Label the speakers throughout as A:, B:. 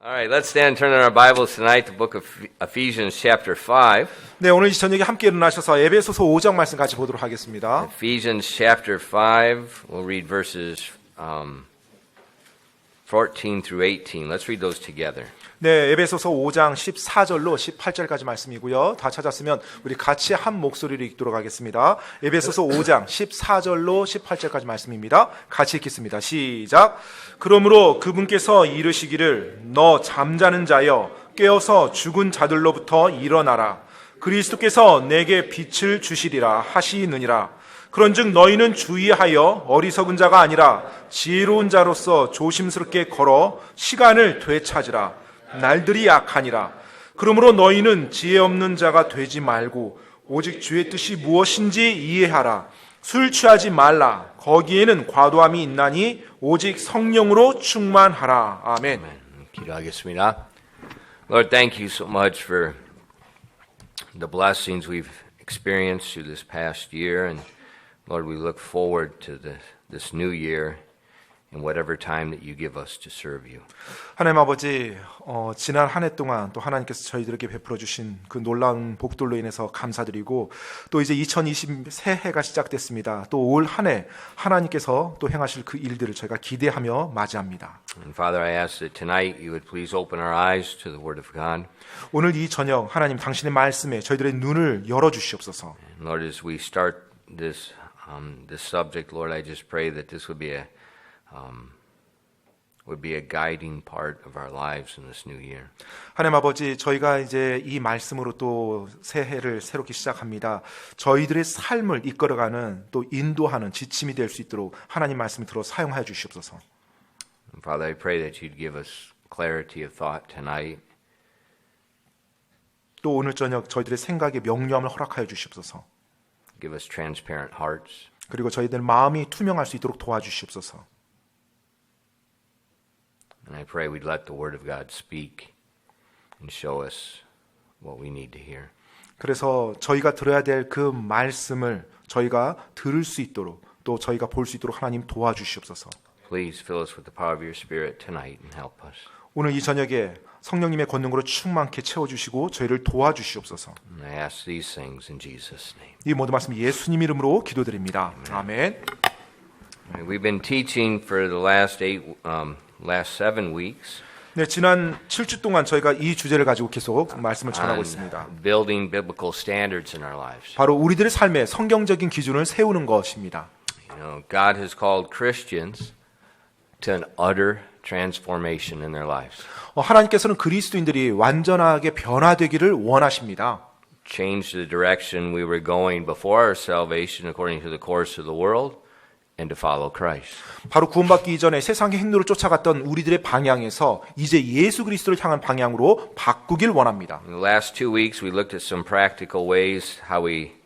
A: All right, let's stand and turn in our Bibles tonight to the book of Ephesians chapter 5.
B: 네, 오늘 이 저녁에 함께 일어나셔서 에베소서 5장 말씀 같이 보도록 하겠습니다.
A: Ephesians chapter 5, we'll read verses 14 through 18. Let's read those together.
B: 네, 에베소서 5장 14절로 18절까지 말씀이고요. 다 찾았으면 우리 같이 한 목소리로 읽도록 하겠습니다. 에베소서 5장 14절로 18절까지 말씀입니다. 같이 읽겠습니다. 시작. 그러므로 그분께서 이르시기를 너 잠자는 자여 깨어서 죽은 자들로부터 일어나라. 그리스도께서 내게 빛을 주시리라 하시느니라. 그런즉 너희는 주의하여 어리석은 자가 아니라 지혜로운 자로서 조심스럽게 걸어 시간을 되찾으라. 날들이 약하니라. 그러므로 너희는 지혜 없는 자가 되지 말고 오직 주의 뜻이 무엇인지 이해하라. 술 취하지 말라. 거기에는 과도함이 있나니 오직 성령으로 충만하라. 아멘.
A: 기도하겠습니다. Lord, thank you so much for the blessings we've experienced through this past year, and Lord, we look forward to this new year in whatever time that you give us to serve you.
B: 하나님 아버지, 지난 한 해 동안 또 하나님께서 저희들에게 베풀어 주신 그 놀라운 복들로 인해서 감사드리고 또 이제 2020 새해가 시작됐습니다. 또 올 한 해 하나님께서 또 행하실 그 일들을 저희가 기대하며 맞이합니다.
A: And Father, I ask that tonight you would please open our eyes to the Word of God.
B: 오늘 이 저녁 하나님 당신의 말씀에 저희들의 눈을 열어 주시옵소서.
A: And Lord, as we start this subject, Lord, I just pray that this would be a guiding part of our lives in this new year.
B: 하나님 아버지, 저희가 이제 이 말씀으로 또 새해를 새롭게 시작합니다. 저희들의 삶을 이끌어가는 또 인도하는 지침이 될 수 있도록 하나님 말씀을 들어 사용하여 주시옵소서.
A: And Father, I pray that you'd give us clarity of thought tonight.
B: 또 오늘 저녁 저희들의 생각에 명료함을 허락하여 주시옵소서.
A: Give us transparent hearts.
B: 그리고 저희들 마음이 투명할 수 있도록 도와주시옵소서.
A: And I pray we'd let the Word of God speak and show us what we need to hear.
B: 그래서 저희가 들어야 될 그 말씀을 저희가 들을 수 있도록 또 저희가 볼 수 있도록 하나님 도와주시옵소서.
A: Please fill us with the power of your Spirit tonight and help us.
B: 오늘 이 저녁에 성령님의 권능으로 충만케 채워주시고 저희를 도와주시옵소서.
A: And I ask these things in Jesus' name.
B: 이 모든 말씀 예수님 이름으로 기도드립니다. 아멘.
A: We've been teaching for the last 7 weeks.
B: 네, 지난 7주 동안 저희가 이 주제를 가지고 계속 말씀을 전하고 있습니다.
A: Building biblical standards in our lives.
B: 바로 우리들의 삶에 성경적인 기준을 세우는 것입니다.
A: You know, God has called Christians to an utter transformation in their lives.
B: 하나님께서는 그리스도인들이 완전하게 변화되기를 원하십니다.
A: Change the direction we were going before our salvation according to the course of the world and to follow Christ.
B: 바로 구원받기 이전에 세상의 행로를 쫓아갔던 우리들의 방향에서 이제 예수 그리스도를 향한 방향으로 바꾸길 원합니다.
A: In the last 2 weeks, we looked at some practical ways how we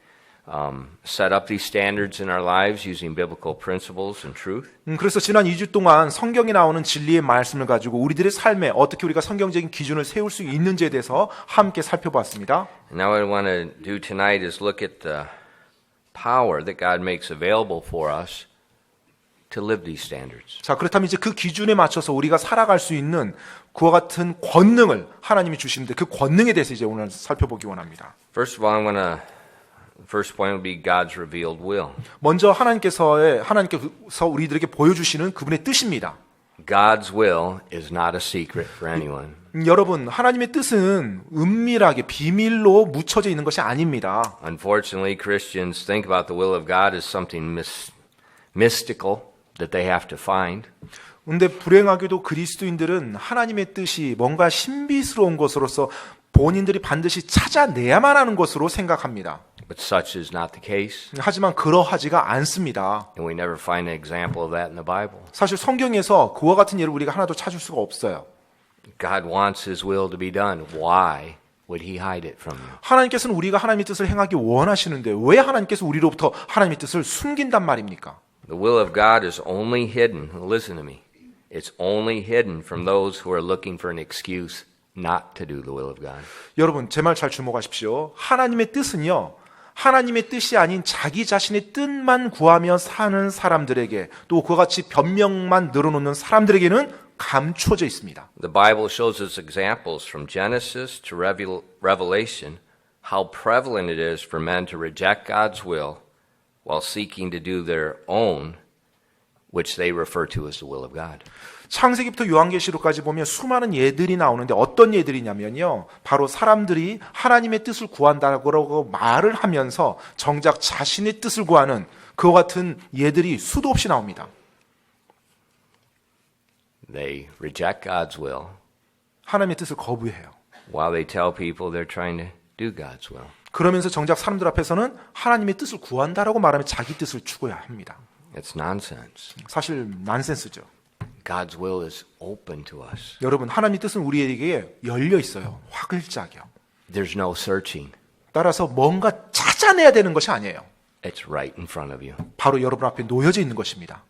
A: set up these standards in our lives using biblical principles and truth.
B: 그래서 지난 2주 동안 성경에 나오는 진리의 말씀을 가지고 우리들의 삶에 어떻게 우리가 성경적인 기준을 세울 수 있는지에 대해서 함께 살펴봤습니다.
A: And now what I want to do tonight is look at the power that God makes available for us to live these standards.
B: 자, 그렇다면 이제 그 기준에 맞춰서 우리가 살아갈 수 있는 그와 같은 권능을 하나님이 주시는데 그 권능에 대해서 이제 오늘 살펴보기 원합니다.
A: First of all, the first point will be God's revealed will.
B: 먼저 하나님께서 우리들에게 보여주시는 그분의 뜻입니다.
A: God's will is not a secret for anyone.
B: 여러분, 하나님의 뜻은 은밀하게 비밀로 묻혀져 있는 것이 아닙니다.
A: Unfortunately, Christians think about the will of God as something mystical that they have to find.
B: 근데 불행하게도 그리스도인들은 하나님의 뜻이 뭔가 신비스러운 것으로서 본인들이 반드시 찾아내야만 하는 것으로 생각합니다.
A: But such is not the case.
B: 하지만 그러하지가 않습니다.
A: And we never find an example of that in the Bible.
B: 사실 성경에서 그와 같은 예를 우리가 하나도 찾을 수가 없어요.
A: God wants His will to be done. Why would He hide it from you?
B: 하나님께서는 우리가 하나님의 뜻을 행하기 원하시는데 왜 하나님께서 우리로부터 하나님의 뜻을 숨긴단 말입니까?
A: The will of God is only hidden. Listen to me. It's only hidden from those who are looking for an excuse not to do the will of God.
B: 여러분, 제 말 잘 주목하십시오. 하나님의 뜻은요, 하나님의 뜻이 아닌 자기 자신의 뜻만 구하며 사는 사람들에게 또 그와 같이 변명만 늘어놓는 사람들에게는 감춰져 있습니다.
A: The Bible shows us examples from Genesis to Revelation how prevalent it is for men to reject God's will while seeking to do their own, which they refer to as the will of God.
B: 창세기부터 요한계시록까지 보면 수많은 예들이 나오는데 어떤 예들이냐면요. 바로 사람들이 하나님의 뜻을 구한다고 말을 하면서 정작 자신의 뜻을 구하는 그와 같은 예들이 수도 없이 나옵니다.
A: They reject God's will
B: 하나님의 뜻을 거부해요.
A: while they tell people they're trying to do God's will.
B: 그러면서 정작 사람들 앞에서는 하나님의 뜻을 구한다라고 말하면 자기 뜻을 추구해야 합니다.
A: It's nonsense.
B: 사실 난센스죠.
A: God's will is open to us.
B: 여러분, 하나님의 뜻은 우리에게 열려 있어요. 화글짝이요.
A: There's no searching.
B: 따라서 뭔가 찾아내야 되는 것이 아니에요.
A: It's right in front of you.
B: 바로 여러분 앞에 놓여져 있는 것입니다.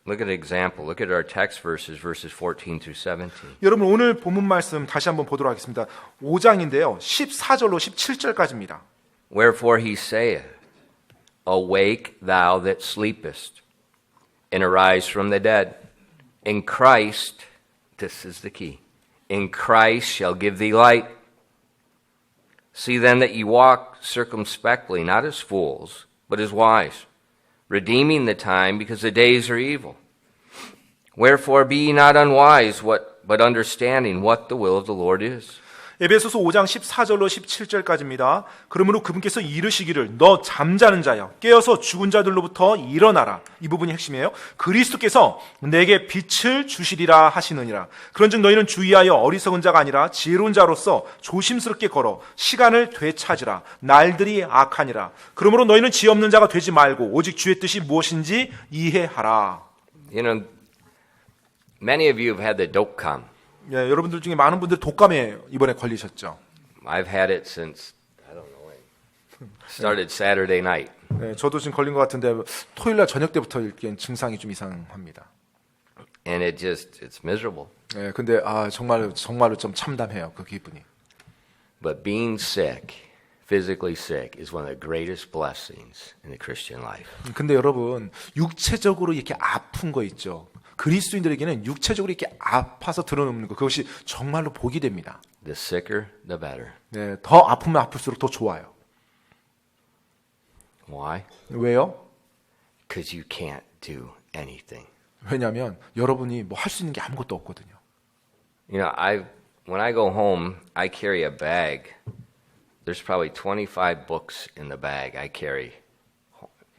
A: Look at an example. Look at our text verses 14 through 17.
B: 여러분, 오늘 본문 말씀 다시 한번 보도록 하겠습니다. 5장인데요. 14절로 17절까지입니다.
A: Wherefore he saith, Awake thou that sleepest, and arise from the dead. In Christ, this is the key, in Christ shall give thee light. See then that ye walk circumspectly, not as fools, but as wise, redeeming the time, because the days are evil. Wherefore be ye not unwise, but understanding what the will of the Lord is.
B: 에베소서 5장 14절로 17절까지입니다. 그러므로 그분께서 이르시기를 너 잠자는 자여 깨어서 죽은 자들로부터 일어나라. 이 부분이 핵심이에요. 그리스도께서 내게 빛을 주시리라 하시느니라. 그런즉 너희는 주의하여 어리석은 자가 아니라 지혜로운 자로서 조심스럽게 걸어 시간을 되찾으라. 날들이 악하니라. 그러므로 너희는 지혜 없는 자가 되지 말고 오직 주의 뜻이 무엇인지 이해하라.
A: You know, many of you have had the dopcom.
B: 예, 여러분들 중에 많은 분들이 독감에 이번에 걸리셨죠.
A: I've had it since, I don't know when. Started Saturday night.
B: 네, 저도 지금 걸린 것 같은데 토요일 날 저녁 때부터 이렇게 증상이 좀 이상합니다.
A: And it's miserable.
B: 네, 근데 정말로 좀 참담해요, 그 기분이.
A: But being sick, physically sick, is one of the greatest blessings in the Christian life.
B: 근데 여러분, 육체적으로 이렇게 아픈 거 있죠. 그리스도인들에게는 육체적으로 이렇게 아파서 드러놓는 거, 그것이 정말로 복이 됩니다.
A: The sicker, the better.
B: 네, 더 아프면 아플수록 더 좋아요.
A: Why?
B: 왜요?
A: Because you can't do anything.
B: 왜냐하면 여러분이 뭐 할 수 있는 게 아무것도 없거든요.
A: You know, when I go home, I carry a bag. There's probably 25 books in the bag I carry.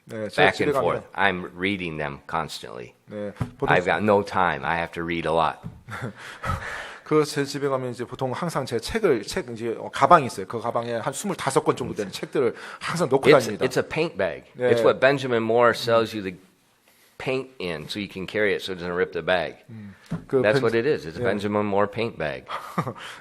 B: 네, 제가
A: Back
B: 집에
A: and
B: 가면
A: forth. I'm reading them constantly.
B: 네, 보통
A: I've got no time. I have to read a lot.
B: 제 집에 가면 이제 보통 항상 제 이제 가방이 있어요. 그 가방에 한 25권 정도 되는 책들을 항상 놓고 다닙니다.
A: It's a paint bag.
B: Yeah.
A: It's what Benjamin Moore sells you the paint in so you can carry it so it doesn't rip the bag. That's what it is. It's a Benjamin Moore paint bag.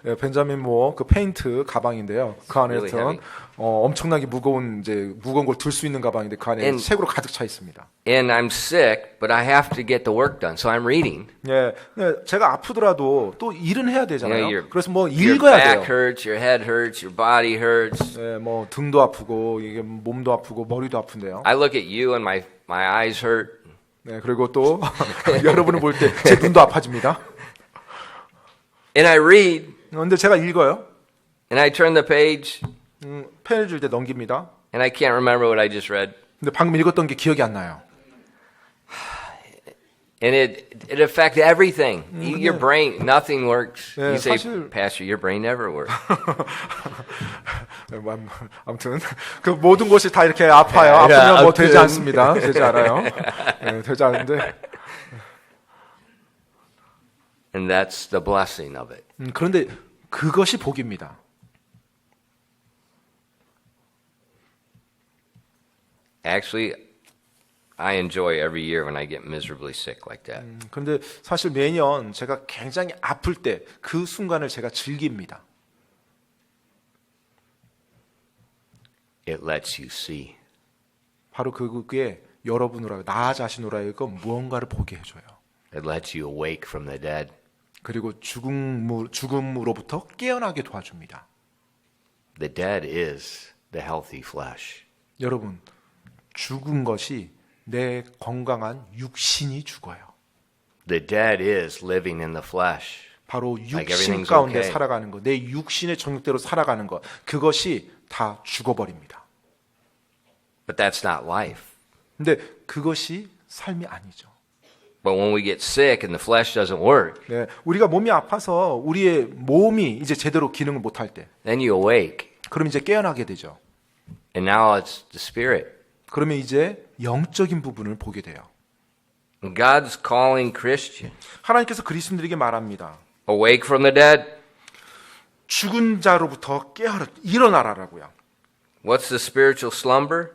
B: 네, 벤자민 모어 그 페인트 가방인데요. 그 안에는
A: Really
B: 엄청나게 무거운 걸 들 수 있는 가방인데 그 안에 책으로 가득 차 있습니다.
A: And I'm sick, but I have to get the work done. So I'm reading.
B: 네, 제가 아프더라도 또 일은 해야 되잖아요.
A: You know,
B: 그래서 뭐
A: your
B: 읽어야
A: back
B: 돼요.
A: hurts, your head hurts, your body hurts.
B: 네, 뭐 등도 아프고 이게 몸도 아프고 머리도 아픈데요.
A: I look at you and my eyes hurt.
B: 네, 그리고 또 여러분을 볼 때 제 눈도 아파집니다.
A: And I read,
B: 근데 제가 읽어요.
A: and I turn the page,
B: 펜을 줄 때 넘깁니다.
A: and I can't remember what I just read.
B: 근데 방금 읽었던 게 기억이 안 나요.
A: And it affects everything. Your brain, nothing works.
B: 네,
A: You say,
B: 사실-
A: Pastor, your brain never works.
B: 아무튼 그 모든 것이 다 이렇게 아파요. 아프면 뭐 되지 않습니다. 되지 않아요. 네, 되지 않는데
A: And that's the blessing of it.
B: 그런데 그것이 복입니다.
A: Actually, I enjoy every year when I get miserably sick like that.
B: 그런데 사실 매년 제가 굉장히 아플 때 그 순간을 제가 즐깁니다.
A: It lets you see.
B: 바로 그게 여러분으로 나 자신으로 하여금 무언가를 보게 해줘요.
A: It lets you awake from the dead.
B: 그리고 죽음으로부터 깨어나게 도와줍니다.
A: The dead is the healthy flesh.
B: 여러분, 죽은 것이 내 건강한 육신이 죽어요.
A: the dead is living in the flesh.
B: 바로
A: Like
B: 육신
A: everything's
B: 가운데
A: okay.
B: 살아가는 것, 내 육신의 정욕대로 살아가는 것, 그것이 다 죽어버립니다.
A: But that's not life.
B: 근데 그것이 삶이 아니죠.
A: But when we get sick and the flesh doesn't work,
B: 네, 우리가 몸이 아파서 우리의 몸이 이제 제대로 기능을 못할 때,
A: then you awake.
B: 그럼 이제 깨어나게 되죠.
A: And now it's the spirit.
B: 그러면 이제 영적인 부분을 보게 돼요.
A: And God's calling Christians.
B: 하나님께서 그리스도인들에게 말합니다.
A: Awake from the dead.
B: 죽은 자로부터 깨어라, 일어나라라고요.
A: What's the spiritual slumber?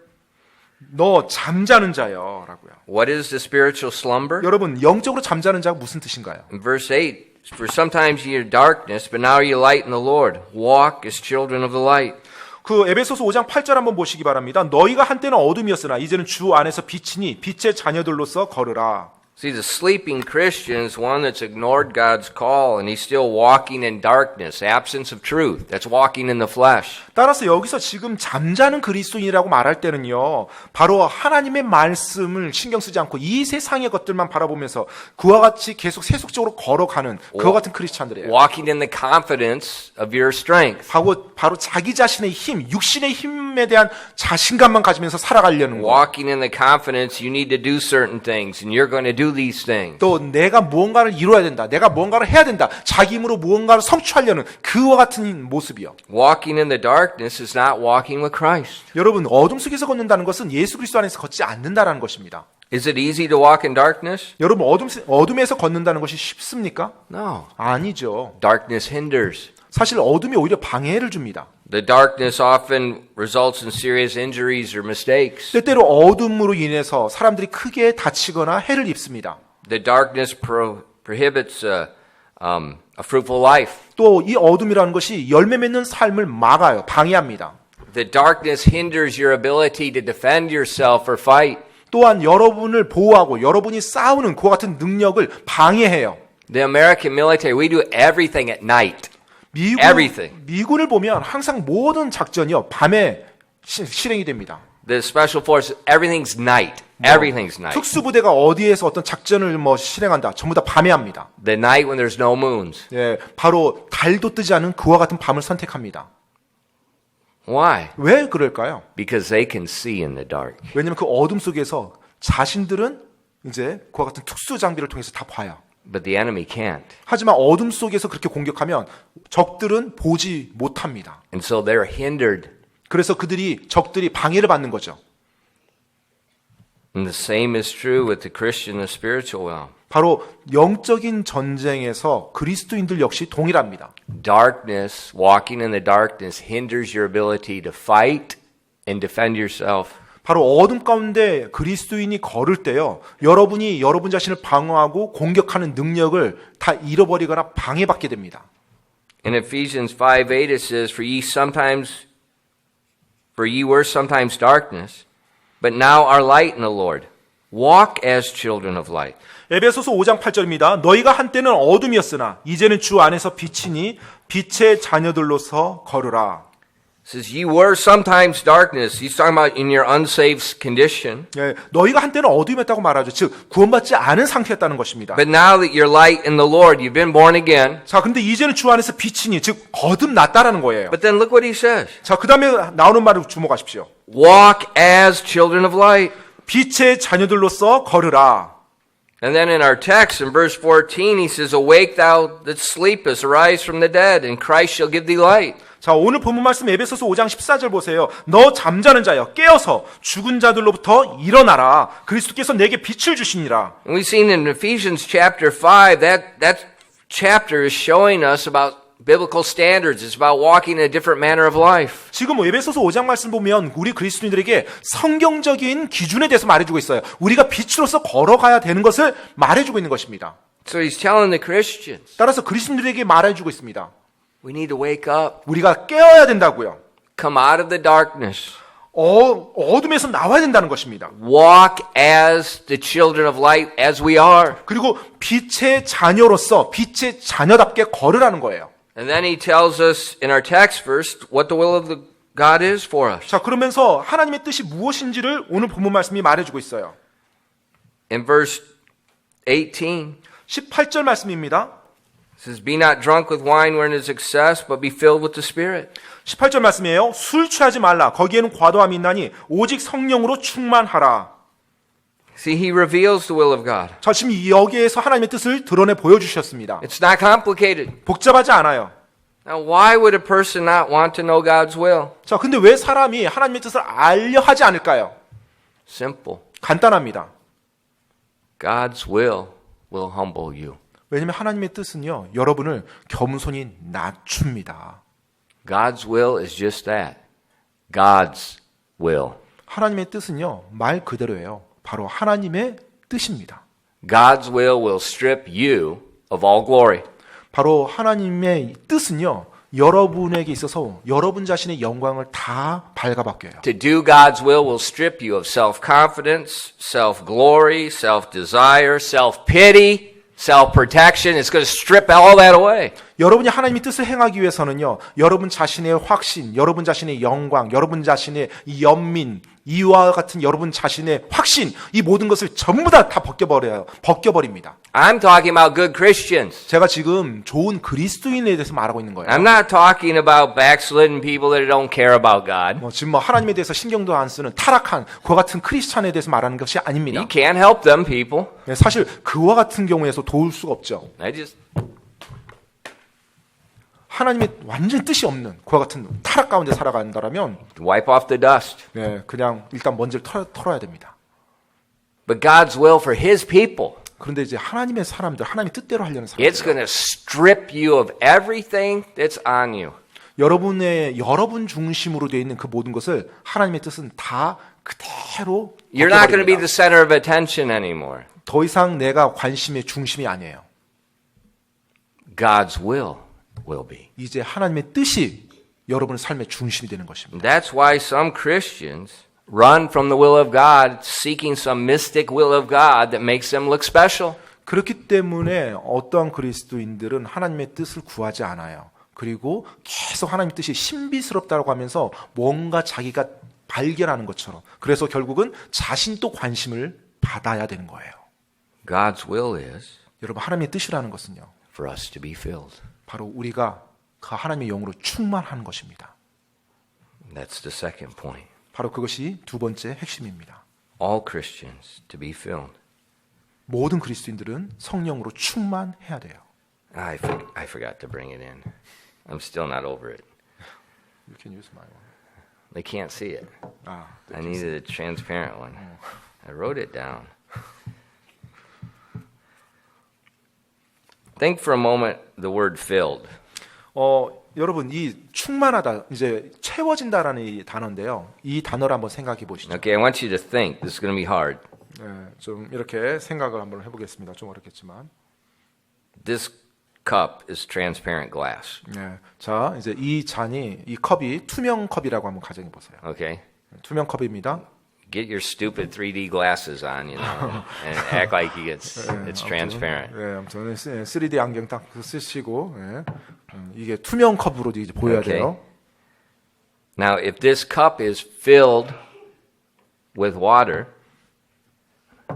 B: 너 잠자는 자여 라고요.
A: What is the spiritual slumber?
B: 여러분, 영적으로 잠자는 자가 무슨 뜻인가요?
A: In verse 8, for sometimes ye are darkness, but now ye light in the Lord. Walk as children of the light.
B: 그 에베소서 5장 8절 한번 보시기 바랍니다. 너희가 한때는 어둠이었으나 이제는 주 안에서 빛이니 빛의 자녀들로서 걸으라.
A: See, the sleeping Christian is one that's ignored God's call, and he's still walking in darkness, absence of truth. That's walking in the flesh.
B: 따라서 여기서 지금 잠자는 그리스도인이라고 말할 때는요, 바로 하나님의 말씀을 신경 쓰지 않고 이 세상의 것들만 바라보면서 그와 같이 계속 세속적으로 걸어가는 그와 같은 크리스찬들이에요.
A: Walking in the confidence of your strength.
B: 바로 자기 자신의 힘, 육신의 힘에 대한 자신감만 가지면서 살아가려는 거.
A: Walking in the confidence you need to do certain things, and you're going to do these things.
B: 또 내가 무언가를 이루어야 된다. 내가 무언가를 해야 된다. 자기 힘으로 무언가를 성취하려는 그와 같은 모습이요.
A: Walking in the darkness is not walking with Christ.
B: 여러분, 어둠 속에서 걷는다는 것은 예수 그리스도 안에서 걷지 않는다라는 것입니다.
A: Is it easy to walk in darkness?
B: 여러분, 어둠에서 걷는다는 것이 쉽습니까?
A: No.
B: 아니죠.
A: Darkness hinders.
B: 사실 어둠이 오히려 방해를 줍니다.
A: The darkness often results in serious injuries or mistakes.
B: 때때로 어둠으로 인해서 사람들이 크게 다치거나 해를 입습니다.
A: The darkness prohibits a fruitful life.
B: 또 이 어둠이라는 것이 열매 맺는 삶을 막아요. 방해합니다.
A: The darkness hinders your ability to defend yourself or fight.
B: 또한 여러분을 보호하고 여러분이 싸우는 그와 같은 능력을 방해해요.
A: The American military, we do everything at night. Everything.
B: 미군을 보면 항상 모든 작전이요 밤에 실행이 됩니다.
A: The special forces, everything's night. Everything's night.
B: 특수부대가 어디에서 어떤 작전을 실행한다. 전부 다 밤에 합니다.
A: The night when there's no moons.
B: 예, 바로 달도 뜨지 않은 그와 같은 밤을 선택합니다.
A: Why?
B: 왜 그럴까요?
A: Because they can see in the dark.
B: 왜냐하면 그 어둠 속에서 자신들은 이제 그와 같은 특수 장비를 통해서 다 봐요.
A: But the enemy can't.
B: 하지만 어둠 속에서 그렇게 공격하면 적들은 보지 못합니다.
A: And so they're hindered.
B: 그래서 적들이 방해를 받는 거죠.
A: And the same is true with the Christian, the spiritual realm.
B: 바로 영적인 전쟁에서 그리스도인들 역시 동일합니다.
A: Darkness, walking in the darkness, hinders your ability to fight and defend yourself.
B: 바로 어둠 가운데 그리스도인이 걸을 때요. 여러분이 여러분 자신을 방어하고 공격하는 능력을 다 잃어버리거나 방해받게 됩니다.
A: In Ephesians 5:8 it says, For ye were sometimes darkness, but now are light in the Lord. Walk as children of light.
B: 에베소서 5장 8절입니다. 너희가 한때는 어둠이었으나 이제는 주 안에서 빛이니 빛의 자녀들로서 걸으라.
A: It says, ye were sometimes darkness. He's talking about in your unsaved condition.
B: 예, 너희가 한때는 어둠이었다고 말하죠. 즉 구원받지 않은 상태였다는 것입니다.
A: But now that you're light in the Lord, you've been born again.
B: 자, 근데 이제는 주 안에서 빛이니 즉 거듭났다라는 거예요.
A: But then look what he says.
B: 자, 그다음에 나오는 말을 주목하십시오.
A: Walk as children of light.
B: 빛의 자녀들로서 걸으라.
A: And then in our text, in verse 14, he says, Awake thou that sleepest, arise from the dead, and Christ shall give thee light.
B: 자, 오늘 본문 말씀 에베소서 5장 14절 보세요. 너 잠자는 자여 깨어서 죽은 자들로부터 일어나라. 그리스도께서 내게 빛을 주시니라.
A: And we've seen in Ephesians chapter 5, that chapter is showing us about biblical standards. It's about walking in a different manner of life.
B: 지금 에베소서 5장 말씀 보면 우리 그리스도인들에게 성경적인 기준에 대해서 말해주고 있어요. 우리가 빛으로서 걸어가야 되는 것을 말해주고 있는 것입니다.
A: So he's telling the Christians,
B: 따라서 그리스도인들에게 말해주고 있습니다.
A: we need to wake up,
B: 우리가 깨어야 된다고요.
A: come out of the darkness,
B: 어둠에서 나와야 된다는 것입니다.
A: walk as the children of light as we are.
B: 그리고 빛의 자녀로서 빛의 자녀답게 걸으라는 거예요.
A: And then he tells us in our text verse what the will of the God is for us.
B: 자, 그러면서 하나님의 뜻이 무엇인지를 오늘 본문 말씀이 말해주고 있어요.
A: In verse 18,
B: 18절 말씀입니다.
A: It says, "Be not drunk with wine wherein is excess, but be filled with the Spirit."
B: 18절 말씀이에요. 술 취하지 말라. 거기에는 과도함이 있나니 오직 성령으로 충만하라.
A: See, he reveals the will of God.
B: 자, 지금 여기에서 하나님의 뜻을 드러내 보여주셨습니다.
A: It's not complicated.
B: 복잡하지 않아요.
A: Now, why would a person not want to know God's will?
B: 자, 근데 왜 사람이 하나님의 뜻을 알려 하지 않을까요?
A: Simple.
B: 간단합니다.
A: God's will humble you.
B: 왜냐하면 하나님의 뜻은요, 여러분을 겸손히 낮춥니다.
A: God's will is just that. God's will.
B: 하나님의 뜻은요, 말 그대로예요. 바로 하나님의 뜻입니다.
A: God's will strip you of all glory.
B: 바로 하나님의 뜻은요, 여러분에게 있어서 여러분 자신의 영광을 다 발가벗겨요.
A: To do God's will strip you of self-confidence, self-glory, self-desire, self-pity, self-protection. It's going to strip all that away.
B: 여러분이 하나님의 뜻을 행하기 위해서는요, 여러분 자신의 확신, 여러분 자신의 영광, 여러분 자신의 이 연민, 이와 같은 여러분 자신의 확신, 이 모든 것을 전부 다 벗겨버립니다.
A: I'm talking about good Christians.
B: 제가 지금 좋은 그리스도인에 대해서 말하고 있는 거예요.
A: I'm not talking about backslidden people that don't care about God.
B: 지금 하나님에 대해서 신경도 안 쓰는 타락한 그와 같은 크리스찬에 대해서 말하는 것이 아닙니다.
A: You can't help them people.
B: 사실 그와 같은 경우에서 도울 수가 없죠. 하나님의 완전 뜻이 없는 그와 같은 타락 가운데 살아간다라면
A: wipe off the dust.
B: 그냥 일단 먼지를 털어야 됩니다.
A: But God's will for His people.
B: 그런데 이제 하나님의 사람들, 하나님의 뜻대로 하려는
A: It's
B: 사람들,
A: going to strip you of everything that's on you.
B: 여러분 중심으로 되어 있는 그 모든 것을 하나님의 뜻은 다 그대로
A: You're not going to be
B: 벗겨버립니다.
A: the center of attention anymore.
B: 더 이상 내가 관심의 중심이 아니에요.
A: God's will be.
B: 이제 하나님의 뜻이 여러분의 삶의 중심이 되는 것입니다.
A: That's why some Christians run from the will of God, seeking some mystic will of God that makes them look special.
B: 그렇기 때문에 어떠한 그리스도인들은 하나님의 뜻을 구하지 않아요. 그리고 계속 하나님의 뜻이 신비스럽다고 하면서 뭔가 자기가 발견하는 것처럼. 그래서 결국은 자신도 관심을 받아야 되는 거예요.
A: God's will is
B: 여러분, 하나님의 뜻이라는 것은요,
A: for us to be filled.
B: 바로 우리가 그 하나님의 영으로 충만하는 것입니다.
A: That's the second point.
B: 바로 그것이 두 번째 핵심입니다.
A: All Christians to be filled.
B: 모든 그리스도인들은 성령으로 충만해야 돼요.
A: I forgot to bring it in. I'm still not over it.
B: You can use my one.
A: They can't see it. I needed a transparent one. I wrote it down. Think for a moment the word filled.
B: 여러분, 이 충만하다, 이제 채워진다라는 이 단어인데요. 이 단어를 한번 생각해 보시죠.
A: Okay, I want you to think. This is going to be hard.
B: 좀 이렇게 생각을 한번 해보겠습니다. 좀 어렵겠지만.
A: This cup is transparent glass.
B: 자, 이제 이 잔이, 이 컵이 투명 컵이라고 한번 가정해 보세요.
A: Okay?
B: 투명 컵입니다.
A: Get your stupid 3D glasses on, you know, and act like it's transparent.
B: 아무튼 3D 안경 딱 쓰시고, 이게 투명 컵으로 이제 보여야
A: Okay.
B: 돼요.
A: Now, if this cup is filled with water,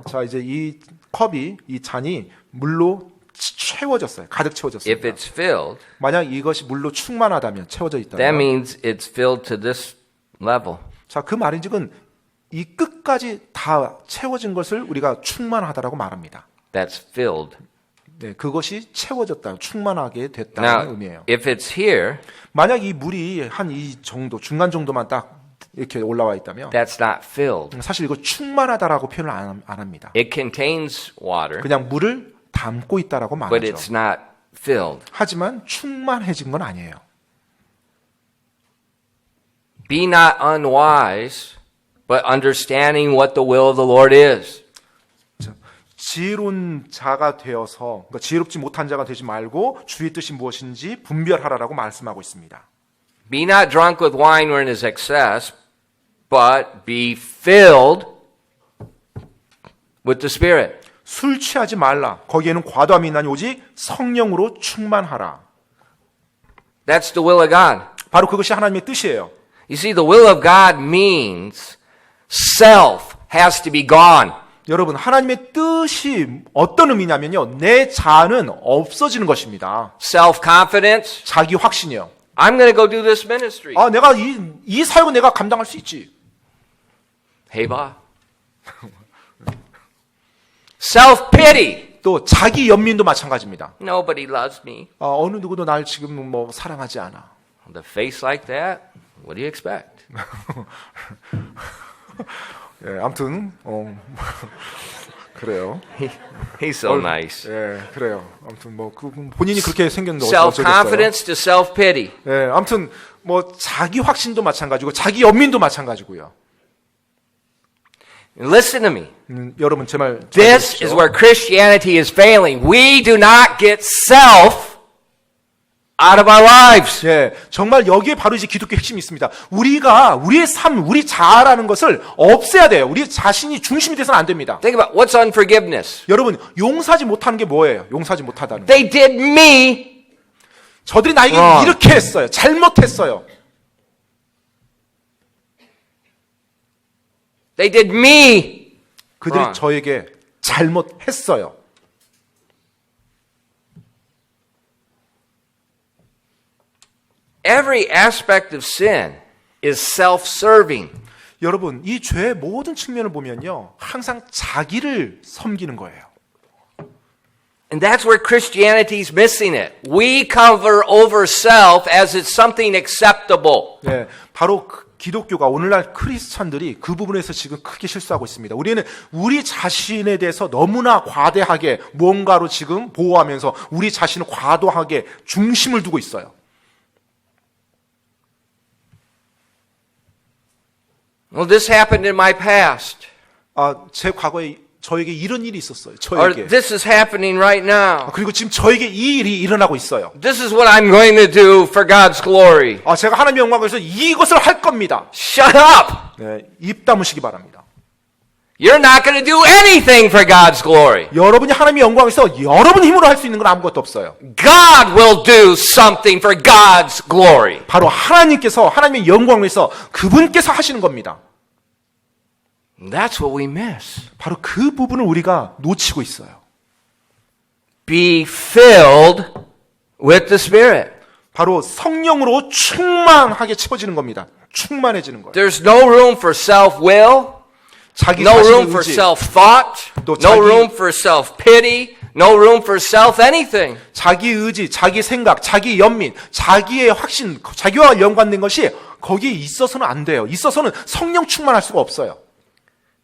B: 자, 이제 이 컵이, 이 잔이 물로 채워졌어요. 가득 채워졌어요.
A: if it's filled,
B: 만약 이것이 물로 충만하다면, 채워져
A: that
B: 있다면,
A: means it's filled to this level.
B: 자, 그 말인즉은 이 끝까지 다 채워진 것을 우리가 충만하다라고 말합니다.
A: That's filled.
B: 그것이 채워졌다, 충만하게 됐다는
A: Now,
B: 의미예요.
A: if it's here,
B: 만약 이 물이 한 이 정도, 중간 정도만 딱 이렇게 올라와 있다면,
A: that's not filled.
B: 사실 이거 충만하다라고 표현을 안 합니다.
A: It contains water,
B: 그냥 물을 담고 있다라고
A: but
B: 말하죠.
A: it's not filled.
B: 하지만 충만해진 건 아니에요.
A: Be not unwise, but understanding what the will of the Lord is.
B: 지혜로운 자가 되어서, 그러니까 지혜롭지 못한 자가 되지 말고 주의 뜻이 무엇인지 분별하라라고 말씀하고 있습니다.
A: Be not drunk with wine wherein is excess, but be filled with the Spirit.
B: 술 취하지 말라. 거기에는 과도함이 있나니 오직 성령으로 충만하라.
A: That's the will of God.
B: 바로 그것이 하나님의 뜻이에요.
A: You see, the will of God means self has to be gone.
B: 여러분, 하나님의 뜻이 어떤 의미냐면요. 내 자아는 없어지는 것입니다.
A: Self-confidence.
B: 자기 확신이요.
A: I'm going to go do this ministry.
B: 아, 내가 이 사역은 내가 감당할 수 있지.
A: Hey, 봐. Self-pity.
B: 또 자기 연민도 마찬가지입니다.
A: Nobody loves me.
B: 아, 어느 누구도 날 지금 뭐 사랑하지 않아.
A: With a face like that, what do you expect?
B: 예, 아무튼 그래요.
A: He's so nice.
B: 예, 그래요. 아무튼 뭐 본인이 그렇게 생겼는데 어쩌겠어요.
A: Self-confidence to self-pity.
B: 예, 아무튼 뭐 자기 확신도 마찬가지고 자기 연민도 마찬가지고요.
A: Listen to me.
B: 여러분 제 말 잘
A: This
B: 들으십시오.
A: is where Christianity is failing. We do not get self out of our lives.
B: 예, 정말 여기에 바로 이제 기독교 핵심이 있습니다. 우리가 우리의 삶, 우리 자아라는 것을 없애야 돼요. 우리 자신이 중심이 돼서는 안 됩니다.
A: Think about what's unforgiveness.
B: 여러분, 용서하지 못하는 게 뭐예요? 용서하지 못하다는 거.
A: They did me.
B: 저들이 나에게
A: wrong.
B: 이렇게 했어요. 잘못했어요.
A: They did me.
B: 그들이
A: wrong.
B: 저에게 잘못했어요.
A: Every aspect of sin is self-serving.
B: 여러분, 이 죄의 모든 측면을 보면요. 항상 자기를 섬기는 거예요.
A: And that's where Christianity is missing it. We cover over self as it's something acceptable.
B: 예, 바로 기독교가 오늘날 크리스찬들이 그 부분에서 지금 크게 실수하고 있습니다. 우리는 우리 자신에 대해서 너무나 과대하게 무언가로 지금 보호하면서 우리 자신을 과도하게 중심을 두고 있어요.
A: Well, this happened in my past.
B: 아, 제 과거에 저에게 이런 일이 있었어요.
A: Or
B: 저에게.
A: this is happening right now.
B: 그리고 지금 저에게 이 일이 일어나고 있어요.
A: This is what I'm going to do for God's glory.
B: 아, 제가 하나님의 영광을 위해서 이것을 할 겁니다.
A: Shut up!
B: 네, 입 다무시기 바랍니다.
A: You're not going to do anything for God's glory.
B: 여러분이 하나님의 영광을 위해서 여러분 힘으로 할 수 있는 건 아무것도 없어요.
A: God will do something for God's glory.
B: 바로 하나님께서 하나님의 영광을 위해서 그분께서 하시는 겁니다.
A: That's what we miss.
B: 바로 그 부분을 우리가 놓치고 있어요.
A: Be filled with the Spirit.
B: 바로 성령으로 충만하게 채워지는 겁니다. 충만해지는 거예요.
A: There's no room for self-will,
B: 자기
A: no
B: 자신의
A: room for
B: 의지,
A: self-thought,
B: 또
A: no
B: 자기-
A: room for self-pity, no room for self-anything.
B: 자기 의지, 자기 생각, 자기 연민, 자기의 확신, 자기와 연관된 것이 거기에 있어서는 안 돼요. 있어서는 성령 충만할 수가 없어요.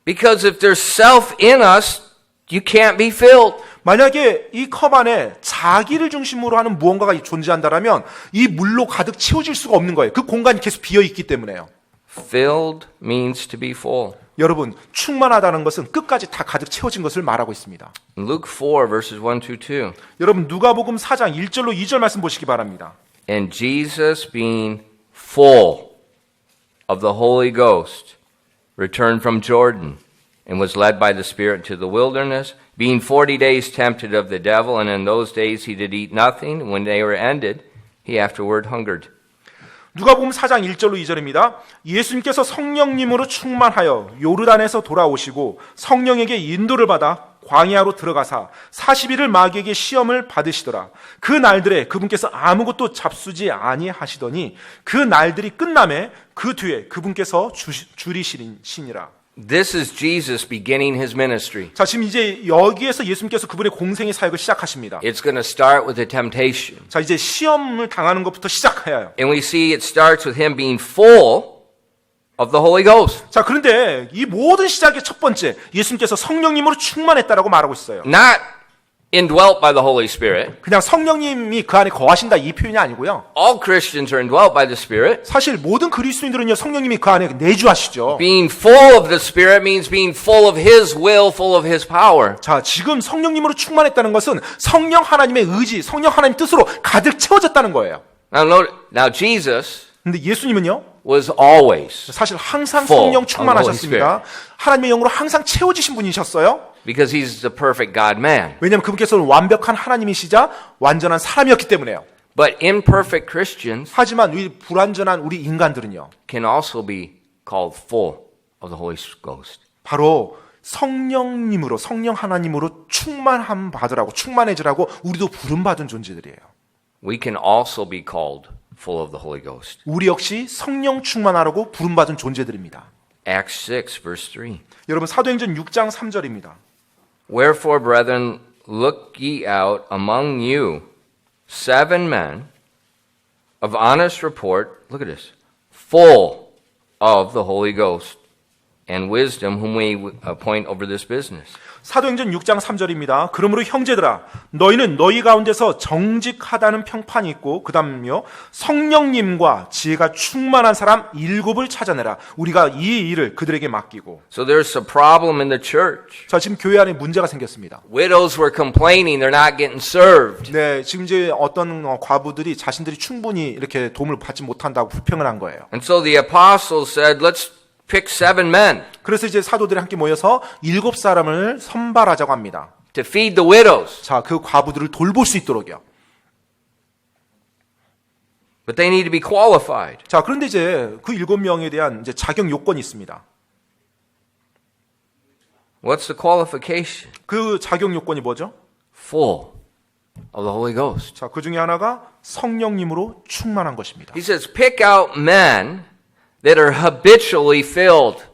A: Because if there's self in us, you can't be filled.
B: 만약에 이 컵 안에 자기를 중심으로 하는 무언가가 존재한다라면 이 물로 가득 채워질 수가 없는 거예요. 그 공간이 계속 비어 있기 때문에요.
A: Filled means to be full.
B: 여러분, 충만하다는 것은 끝까지 다 가득 채워진 것을 말하고 있습니다.
A: In Luke 4 verses 1 to 2.
B: 여러분, 누가복음 4장 1절로 2절 말씀 보시기 바랍니다.
A: And Jesus being full of the Holy Ghost returned from Jordan and was led by the Spirit to the wilderness, being 40 days tempted of the devil, and in those days he did eat nothing. When they were ended, he afterward hungered.
B: 누가복음 4장 1절로 2절입니다. 예수님께서 성령님으로 충만하여 요르단에서 돌아오시고 성령에게 인도를 받아 광야로 들어가사 40일을 마귀에게 시험을 받으시더라. 그 날들에 그분께서 아무것도 잡수지 아니하시더니 그 날들이 끝남에 그 뒤에 그분께서 줄이시니라.
A: This is Jesus beginning his ministry.
B: 자, 지금 이제 여기에서 예수님께서 그분의 공생의 사역을 시작하십니다.
A: It's going to start with a temptation.
B: 자, 이제 시험을 당하는 것부터 시작해요.
A: And we see it starts with him being full of the Holy Ghost.
B: 자, 그런데 이 모든 시작의 첫 번째, 예수님께서 성령님으로 충만했다라고 말하고 있어요.
A: Not indwelt by the Holy Spirit.
B: 그냥 성령님이 그 안에 거하신다 이 표현이 아니고요.
A: All Christians are indwelt by the Spirit.
B: 사실 모든 그리스도인들은요, 성령님이 그 안에 내주하시죠.
A: Being full of the Spirit means being full of His will, full of His power.
B: 자, 지금 성령님으로 충만했다는 것은 성령 하나님의 의지, 성령 하나님 뜻으로 가득 채워졌다는 거예요.
A: Now Jesus
B: 근데 예수님은요,
A: was always,
B: 사실 항상
A: Full
B: 성령
A: of the
B: 충만하셨습니다. 하나님의 영으로 항상 채워지신 분이셨어요.
A: because He's the perfect God man.
B: 왜냐하면 그분께서는 완벽한 하나님이시자 완전한 사람이었기 때문에요.
A: But imperfect Christians
B: 하지만 이 불완전한 우리 인간들은요,
A: can also be called full of the Holy Ghost.
B: 바로 성령님으로 성령 하나님으로 충만함 받으라고 충만해지라고 우리도 부름 받은 존재들이에요.
A: We can also be called full of the Holy Ghost.
B: 우리 역시 성령 충만하라고 부름 받은 존재들입니다.
A: Acts 6, verse 3.
B: 여러분 사도행전 6장 3절입니다.
A: Wherefore, brethren, look ye out among you 7 men of honest report, look at this, full of the Holy Ghost and wisdom, whom we appoint over this business.
B: 사도행전 6장 3절입니다. 그러므로 형제들아 너희는 너희 가운데서 정직하다는 평판이 있고 그 다음요 성령님과 지혜가 충만한 사람 7을 찾아내라. 우리가 이 일을 그들에게 맡기고.
A: So there's a problem in the church.
B: 자, 지금 교회 안에 문제가 생겼습니다.
A: Widows were complaining they're not getting served.
B: 네, 지금 이제 어떤 과부들이 자신들이 충분히 이렇게 도움을 받지 못한다고 불평을 한 거예요.
A: And so the apostles said, let's pick 7 men
B: 그래서 이제 사도들이 함께 모여서 7사람을 선발하자고 합니다.
A: to feed the widows.
B: 자, 그 과부들을 돌볼 수 있도록요.
A: But they need to be qualified.
B: 자, 그런데 이제 그 7명에 대한 이제 자격 요건이 있습니다.
A: What's the qualification?
B: 그 자격 요건이 뭐죠?
A: Full of the Holy Ghost.
B: 자, 그 중에 하나가 성령님으로 충만한 것입니다.
A: He says, pick out men that are habitually filled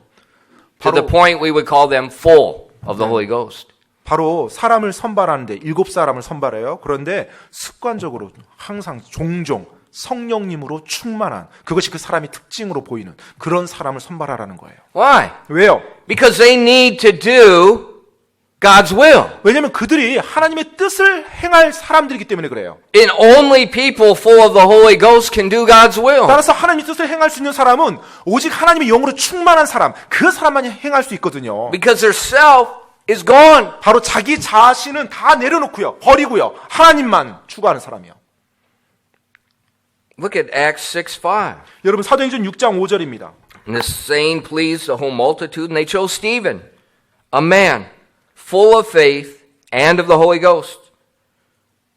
A: to the point we would call them full of the Holy Ghost.
B: 바로 사람을 선발하는데 7사람을 선발해요. 그런데 습관적으로 항상 종종 성령님으로 충만한 그것이 그 사람의 특징으로 보이는 그런 사람을 선발하라는 거예요.
A: Why?
B: 왜요?
A: Because they need to do God's will.
B: 왜냐하면 그들이 하나님의 뜻을 행할 사람들이기 때문에 그래요.
A: And only people full of the Holy Ghost can do God's will.
B: 따라서 하나님의 뜻을 행할 수 있는 사람은 오직 하나님의 영으로 충만한 사람, 그 사람만이 행할 수 있거든요.
A: Because their self is gone.
B: 바로 자기 자신은 다 내려놓고요, 버리고요, 하나님만 추구하는 사람이요.
A: Look at Acts 6:5.
B: 여러분 사도행전 6장 5절입니다.
A: And the saying pleased the whole multitude, and they chose Stephen, a man full of faith and of the Holy Ghost,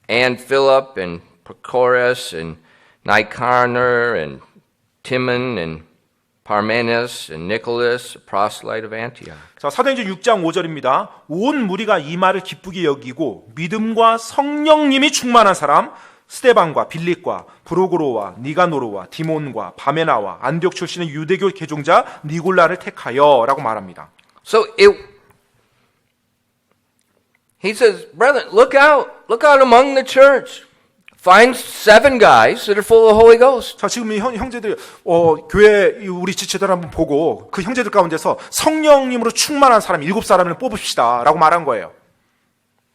A: and Philip and Prochorus and Nicanor and Timon and Parmenas and Nicholas, a proselyte of Antioch.
B: 자, 사도행전 6장 5절입니다. 온 무리가 이 말을 기쁘게 여기고 믿음과 성령님이 충만한 사람 스데반과 빌립과 브로고로와 니가노르와 디몬과 바메나와 안디옥 출신의 유대교 개종자 니골라를 택하여라고 말합니다.
A: So he says, brethren, look out among the church. Find 7 guys that are full of the Holy Ghost.
B: 자, 지금 이 형제들 교회 우리 지체들 한번 보고 그 형제들 가운데서 성령님으로 충만한 사람 7사람을 뽑읍시다라고 말한 거예요.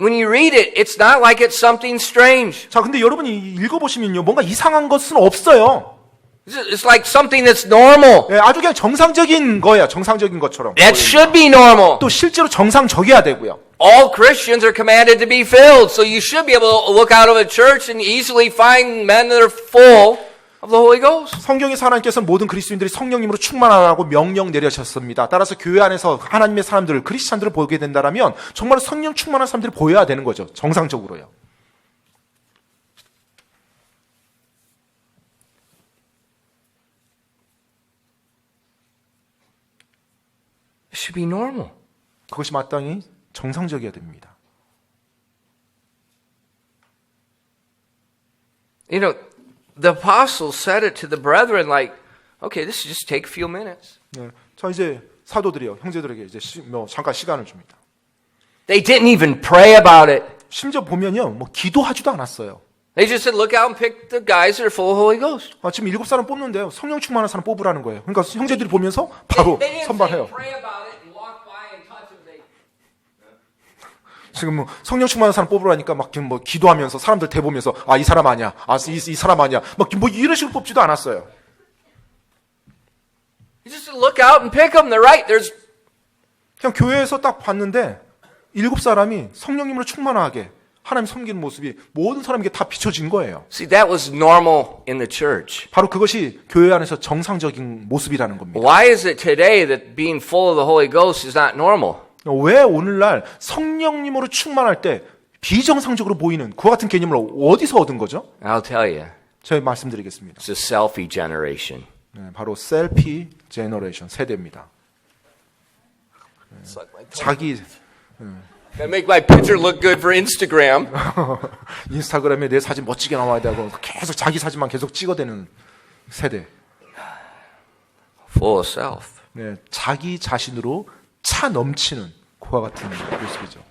A: When you read it, it's not like it's something strange.
B: 자, 근데 여러분이 읽어보시면요, 뭔가 이상한 것은 없어요.
A: It's like something that's normal.
B: 예, 아주 그냥 정상적인 거예요. 정상적인 것처럼.
A: That should be normal.
B: 또 실제로 정상적이어야 되고요.
A: All Christians are commanded to be filled, so you should be able to look out of a church and easily find men that are full of the Holy Ghost.
B: 성경에서 하나님께서는 모든 그리스도인들이 성령님으로 충만하라고 명령 내려셨습니다. 따라서 교회 안에서 하나님의 사람들을, 크리스찬들을 보게 된다면 정말 성령 충만한 사람들을 보여야 되는 거죠. 정상적으로요.
A: It should be normal.
B: 그것이 마땅히 정상적이어야 됩니다.
A: You know, the apostles said it to the brethren like, okay, this just take a few minutes.
B: 네. 자, 이제 사도들이요, 형제들에게 이제 잠깐 시간을 줍니다.
A: They didn't even pray about it.
B: 심지어 보면요, 기도하지도 않았어요.
A: They just said, look out and pick the guys that are full of the Holy Ghost.
B: 지금 7사람 뽑는데요, 성령 충만한 사람 뽑으라는 거예요. 그러니까 형제들이 보면서 바로
A: They didn't
B: 선발해요.
A: say pray about it and walk by and touch them. They
B: 지금 성령 충만한 사람 뽑으라니까 막 기도하면서 사람들 대보면서 이 사람 아니야, 이 사람 아니야, 막 이런 식으로 뽑지도 않았어요.
A: You just look out and pick them. They're right. There's
B: 그냥 교회에서 딱 봤는데 7사람이 성령님으로 충만하게 하나님 섬기는 모습이 모든 사람에게 다 비춰진 거예요.
A: see that was normal in the church.
B: 바로 그것이 교회 안에서 정상적인 모습이라는 겁니다.
A: Why is it today that being full of the Holy Ghost is not normal?
B: 왜 오늘날 성령님으로 충만할 때 비정상적으로 보이는 그와 같은 개념을 어디서 얻은 거죠?
A: I'll tell you.
B: 제가 말씀드리겠습니다.
A: It's a selfie generation.
B: 네, 바로 셀피 제너레이션 세대입니다. 자기
C: Gotta make my picture look good for Instagram.
B: 인스타그램에 내 사진 멋지게 나와야 되고 계속 자기 사진만 계속 찍어대는 세대.
A: Full of self.
B: 네, 자기 자신으로 차 넘치는 그와 같은 모습이죠.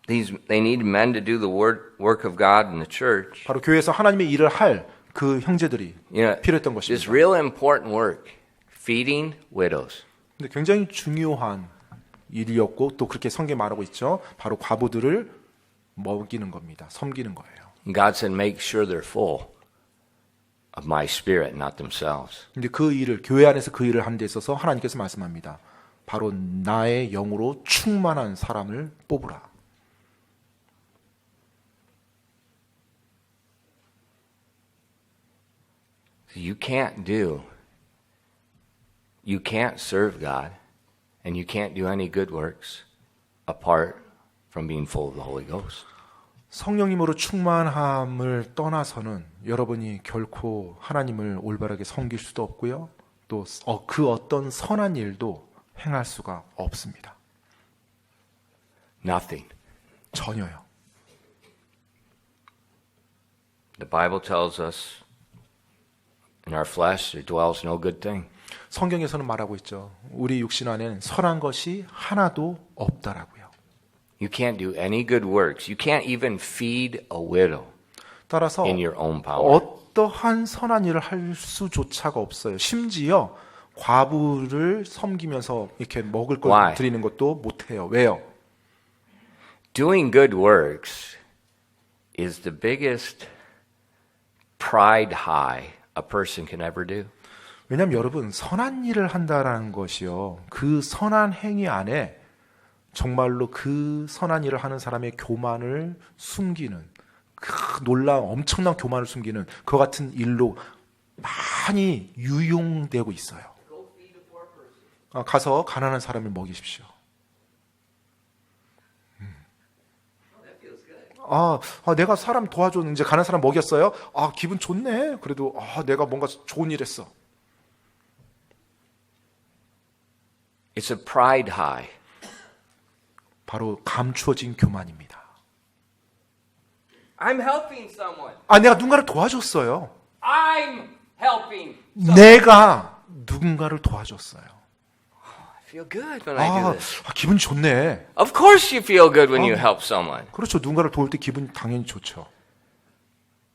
A: They need men to do the work of God in the church.
B: 바로 교회에서 하나님의 일을 할 그 형제들이
A: You know,
B: 필요했던
A: this
B: 것입니다.
A: real important work, feeding widows.
B: 근데 굉장히 중요한 일이었고 또 그렇게 성경에 말하고 있죠. 바로 과부들을 먹이는 겁니다. 섬기는 거예요.
A: And God said, make sure they're full of my spirit, not themselves.
B: 근데 그 일을 교회 안에서 그 일을 하는 데 있어서 하나님께서 말씀합니다. 바로 나의 영으로 충만한 사람을 뽑으라.
A: You can't serve God, and you can't do any good works apart from being full of the Holy Ghost.
B: 성령님으로 충만함을 떠나서는 여러분이 결코 하나님을 올바르게 섬길 수도 없고요. 또 그 어떤 선한 일도 행할 수가 없습니다.
A: Nothing.
B: 전혀요.
A: The Bible tells us in our flesh there dwells no good thing.
B: 성경에서는 말하고 있죠. 우리 육신 안에는 선한 것이 하나도 없다라고요.
A: You can't do any good works. You can't even feed a widow
B: 따라서
A: in your own power.
B: 어떠한 선한 일을 할 수조차가 없어요. 심지어 과부를 섬기면서 이렇게 먹을 걸
A: Why?
B: 드리는 것도 못해요. 왜요?
A: Doing good works is the biggest pride high a person can ever do.
B: 왜냐하면 여러분 선한 일을 한다라는 것이요. 그 선한 행위 안에 정말로 그 선한 일을 하는 사람의 교만을 숨기는 그 놀라운 엄청난 교만을 숨기는 그 같은 일로 많이 유용되고 있어요. 가서 가난한 사람을 먹이십시오. 내가 사람 도와줬는데 이제 가난한 사람 먹였어요. 기분 좋네. 그래도 내가 뭔가 좋은 일 했어.
A: It's a pride high.
B: 바로 감추어진 교만입니다.
C: I'm helping someone.
B: 내가 누군가를 도와줬어요.
C: I'm helping.
B: 내가 누군가를 도와줬어요.
A: I feel good when I do this.
B: 기분 좋네.
A: Of course you feel good when you help someone.
B: 그렇죠. 누군가를 도울 때 기분 당연히 좋죠.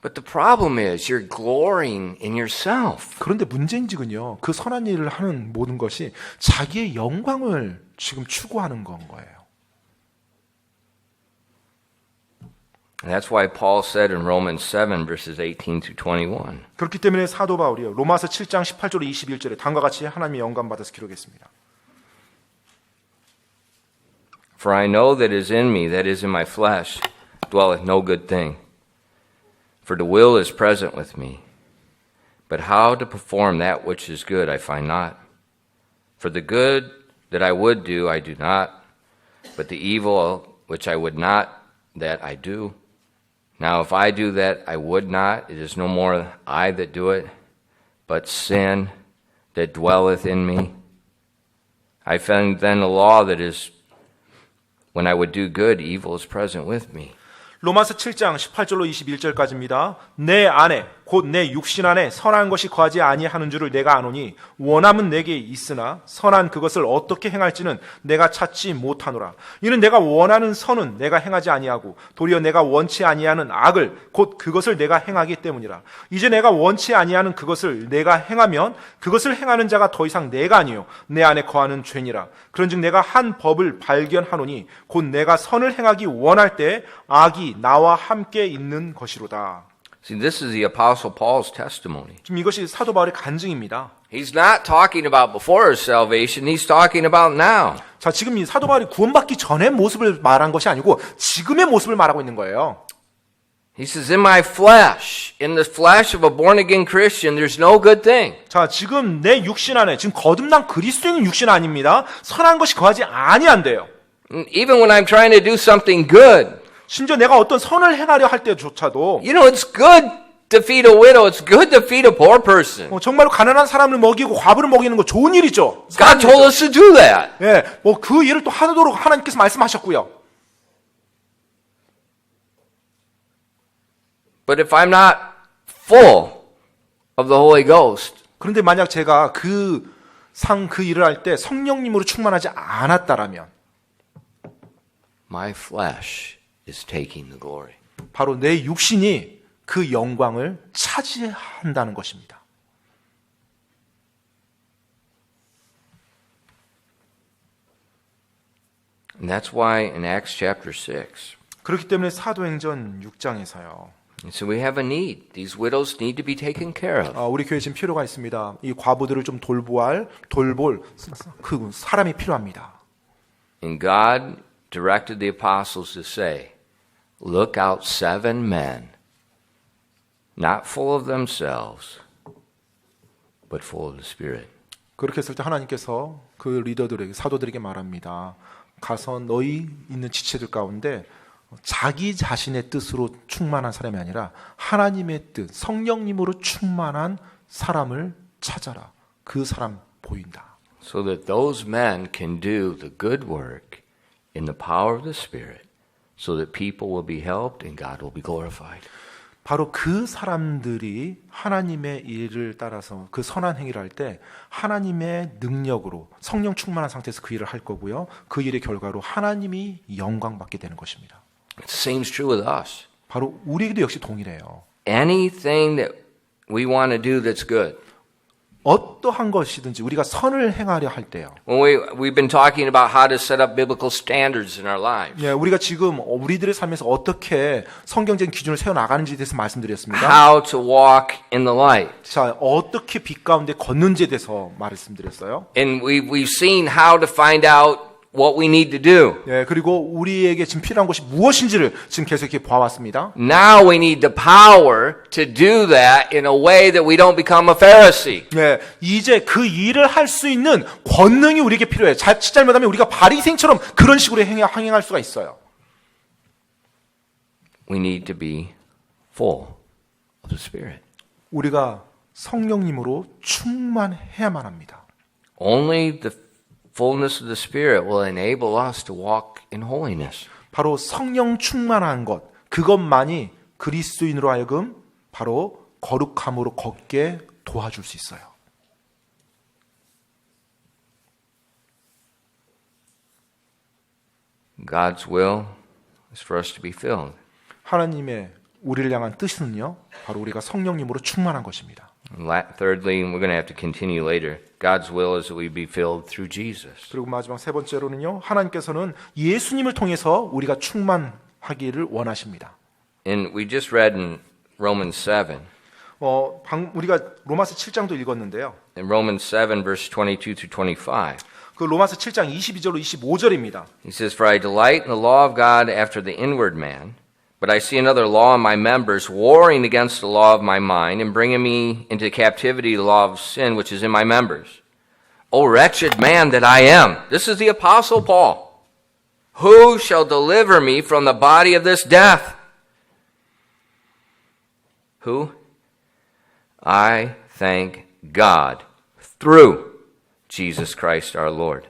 A: But the problem is you're glorying in yourself.
B: 그런데 문제인지군요. 그 선한 일을 하는 모든 것이 자기의 영광을 지금 추구하는 건 거예요.
A: And that's why Paul said in Romans 7 verses 18 through 21.
B: 그렇기 때문에 사도 바울이요. 로마서 7장 18절 21절에 다음과 같이 하나님의 영감 받아서 기록했습니다.
A: For I know that is in me, that is in my flesh, dwelleth no good thing. For the will is present with me, but how to perform that which is good I find not. For the good that I would do I do not, but the evil which I would not, that I do. Now if I do that I would not, it is no more I that do it, but sin that dwelleth in me. I find then the law that is, when I would do good, evil is present with me.
B: 로마서 7장 18절로 21절까지입니다. 내 안에 곧 내 육신 안에 선한 것이 거하지 아니하는 줄을 내가 아노니 원함은 내게 있으나 선한 그것을 어떻게 행할지는 내가 찾지 못하노라. 이는 내가 원하는 선은 내가 행하지 아니하고 도리어 내가 원치 아니하는 악을 곧 그것을 내가 행하기 때문이라. 이제 내가 원치 아니하는 그것을 내가 행하면 그것을 행하는 자가 더 이상 내가 아니요 내 안에 거하는 죄니라. 그런즉 내가 한 법을 발견하노니 곧 내가 선을 행하기 원할 때 악이 나와 함께 있는 것이로다.
A: See, this is the Apostle Paul's testimony.
B: 지금 이것이 사도 바울의 간증입니다.
A: He's not talking about before his salvation, he's talking about now.
B: 자, 지금 이 사도 바울이 구원받기 전의 모습을 말한 것이 아니고 지금의 모습을 말하고 있는 거예요.
A: He says, in my flesh, in the flesh of a born-again Christian, there's no good thing.
B: 자, 지금 내 육신 안에 지금 거듭난 그리스도인 육신 아닙니다. 선한 것이 거하지 아니한대요.
A: Even when I'm trying to do something good,
B: 심지어 내가 어떤 선을 행하려 할 때조차도
A: you know, it's good
C: to feed a widow. It's good to feed a poor person.
B: 정말로 가난한 사람을 먹이고 과부를 먹이는 거 좋은 일이죠.
C: God told us to do that.
B: 예, 그 일을 또 하도록 하나님께서 말씀하셨고요.
C: But if I'm not full of the Holy Ghost,
B: 그런데 만약 제가 그 일을 할 때 성령님으로 충만하지 않았다라면
A: my flesh is taking the glory.
B: 바로 내 육신이 그 영광을 차지한다는 것입니다.
A: And that's why in Acts chapter 6,
B: 그렇기 때문에 사도행전 6장에서요.
A: so we have a need. These widows need to be taken care of.
B: 우리 교회에 지금 필요가 있습니다. 이 과부들을 좀 돌볼 그 사람이 필요합니다.
A: And God directed the apostles to say, look out 7 men, not full of themselves, but full of the Spirit.
B: 그렇게 했을 때 하나님께서 그 리더들에게 사도들에게 말합니다. 가서 너희 있는 지체들 가운데 자기 자신의 뜻으로 충만한 사람이 아니라 하나님의 뜻, 성령님으로 충만한 사람을 찾아라. 그 사람 보인다.
A: So that those men can do the good work in the power of the Spirit, so that people will be helped and God will be glorified.
B: 바로 그 사람들이 하나님의 일을 따라서 그 선한 행위를 할 때 하나님의 능력으로 성령 충만한 상태에서 그 일을 할 거고요. 그 일의 결과로 하나님이 영광받게 되는 것입니다.
A: The same is true with us.
B: 바로 우리에게도 역시 동일해요.
A: Anything that we want to do that's good.
B: 어떠한 것이든지 우리가 선을 행하려 할 때요.
A: When we've been talking about how to set up biblical standards in our lives.
B: 예, 우리가 지금 우리들의 삶에서 어떻게 성경적인 기준을 세워 나가는지에 대해서 말씀드렸습니다.
A: How to walk in the light.
B: 자, 어떻게 빛 가운데 걷는지에 대해서 말씀드렸어요.
A: And we've seen how to find out what we need to do.
B: 예, 그리고 우리에게 지금 필요한 것이 무엇인지를 지금 계속 이렇게 봐왔습니다.
A: Now we need the power to do that in a way that we don't become a Pharisee.
B: 예, 이제 그 일을 할 수 있는 권능이 우리에게 필요해요. 자칫 잘못하면 우리가 바리새인처럼 그런 식으로 행할 수가 있어요.
A: We need to be full of the Spirit.
B: 우리가 성령님으로 충만해야만 합니다.
A: Only the fullness of the Spirit will enable us to walk in holiness.
B: 바로 성령 충만한 것, 그것만이 그리스도인으로 하여금 바로 거룩함으로 걷게 도와줄 수 있어요.
A: God's will is for us to be filled.
B: 하나님의 우리를 향한 뜻은요, 바로 우리가 성령님으로 충만한 것입니다.
A: Thirdly, and we're going to have to continue later, God's will is that we be filled through Jesus.
B: 그리고 마지막 세 번째로는요, 하나님께서는 예수님을 통해서 우리가 충만하기를 원하십니다.
A: And we just read in Romans 7.
B: 우리가 로마서 7장도 읽었는데요.
A: In Romans 7, verse 22 through 25.
B: 그 로마서 7장 22절로 25절입니다.
A: He says, For I delight in the law of God after the inward man, but I see another law in my members, warring against the law of my mind, and bringing me into captivity the law of sin which is in my members. O wretched man that I am. This is the Apostle Paul. Who shall deliver me from the body of this death? Who? I thank God through Jesus Christ our Lord.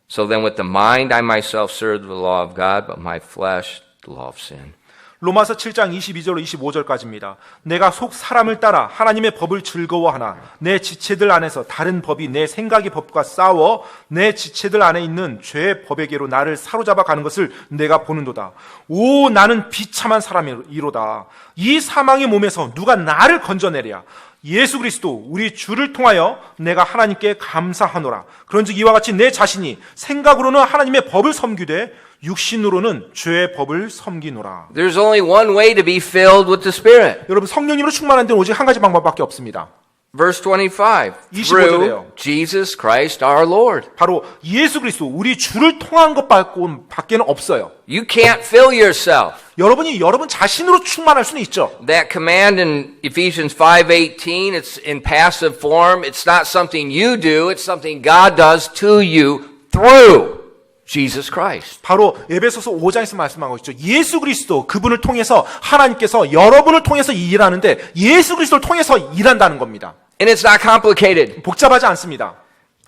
A: So then with the mind I myself serve the law of God, but my flesh the law of sin.
B: 로마서 7장 22절로 25절까지입니다. 내가 속 사람을 따라 하나님의 법을 즐거워하나 내 지체들 안에서 다른 법이 내 생각의 법과 싸워 내 지체들 안에 있는 죄의 법에게로 나를 사로잡아 가는 것을 내가 보는도다. 오, 나는 비참한 사람이로다. 이 사망의 몸에서 누가 나를 건져내랴. 예수 그리스도 우리 주를 통하여 내가 하나님께 감사하노라. 그런즉 이와 같이 내 자신이 생각으로는 하나님의 법을 섬기되 육신으로는 죄의 법을 섬기노라.
A: There's only one way to be filled with the Spirit.
B: 여러분, 성령님으로 충만한 데는 오직 한 가지 방법밖에 없습니다.
A: Verse 25.
B: 25절에요.
A: Through Jesus Christ our Lord.
B: 바로 예수 그리스도 우리 주를 통한 것밖에는 없어요.
A: You can't fill yourself.
B: 여러분이 여러분 자신으로 충만할 수는 있죠.
A: That command in Ephesians 5:18, it's in passive form. It's not something you do, it's something God does to you through
C: Jesus Christ.
B: 바로 에베소서 5장에서 말씀한 것이죠. 예수 그리스도 그분을 통해서 하나님께서 여러분을 통해서 일하는데 예수 그리스도를 통해서 일한다는 겁니다.
C: And it's not complicated.
B: 복잡하지 않습니다.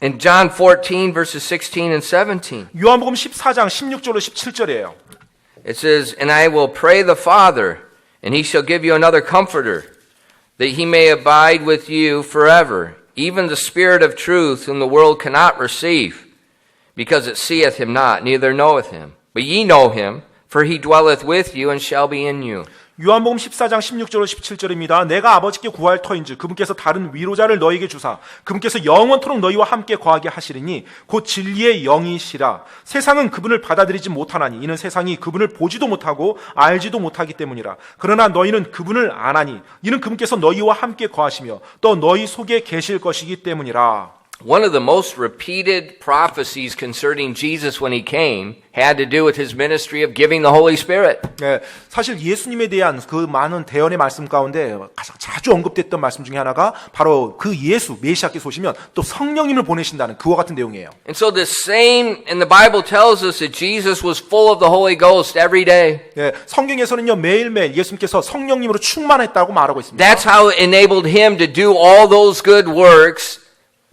C: In John 14, verses 16 and 17,
B: 요한복음 14장 16절로 17절이에요.
C: it says, And I will pray the Father, and he shall give you another comforter, that he may abide with you forever, even the Spirit of truth, whom the world cannot receive, because it seeth him not, neither knoweth him. But ye know him, for he dwelleth with you and shall be in you.
B: 요한복음 14장 16절로 17절입니다. 내가 아버지께 구할 터인즉 그분께서 다른 위로자를 너희에게 주사 그분께서 영원토록 너희와 함께 거하게 하시리니 곧 진리의 영이시라. 세상은 그분을 받아들이지 못하나니 이는 세상이 그분을 보지도 못하고 알지도 못하기 때문이라. 그러나 너희는 그분을 아나니 이는 그분께서 너희와 함께 거하시며 또 너희 속에 계실 것이기 때문이라.
C: One of the most repeated prophecies concerning Jesus when he came had to do with his ministry of giving the Holy Spirit.
B: 네, 사실 예수님에 대한 그 많은 대언의 말씀 가운데 가장 자주 언급됐던 말씀 중에 하나가 바로 그 예수 메시아께서 오시면 또 성령님을 보내신다는 그와 같은 내용이에요.
C: And so this same, and the Bible tells us that Jesus was full of the Holy Ghost every day.
B: 네, 성경에서는요 매일매일 예수님께서 성령님으로 충만했다고 말하고 있습니다.
C: That's how it enabled him to do all those good works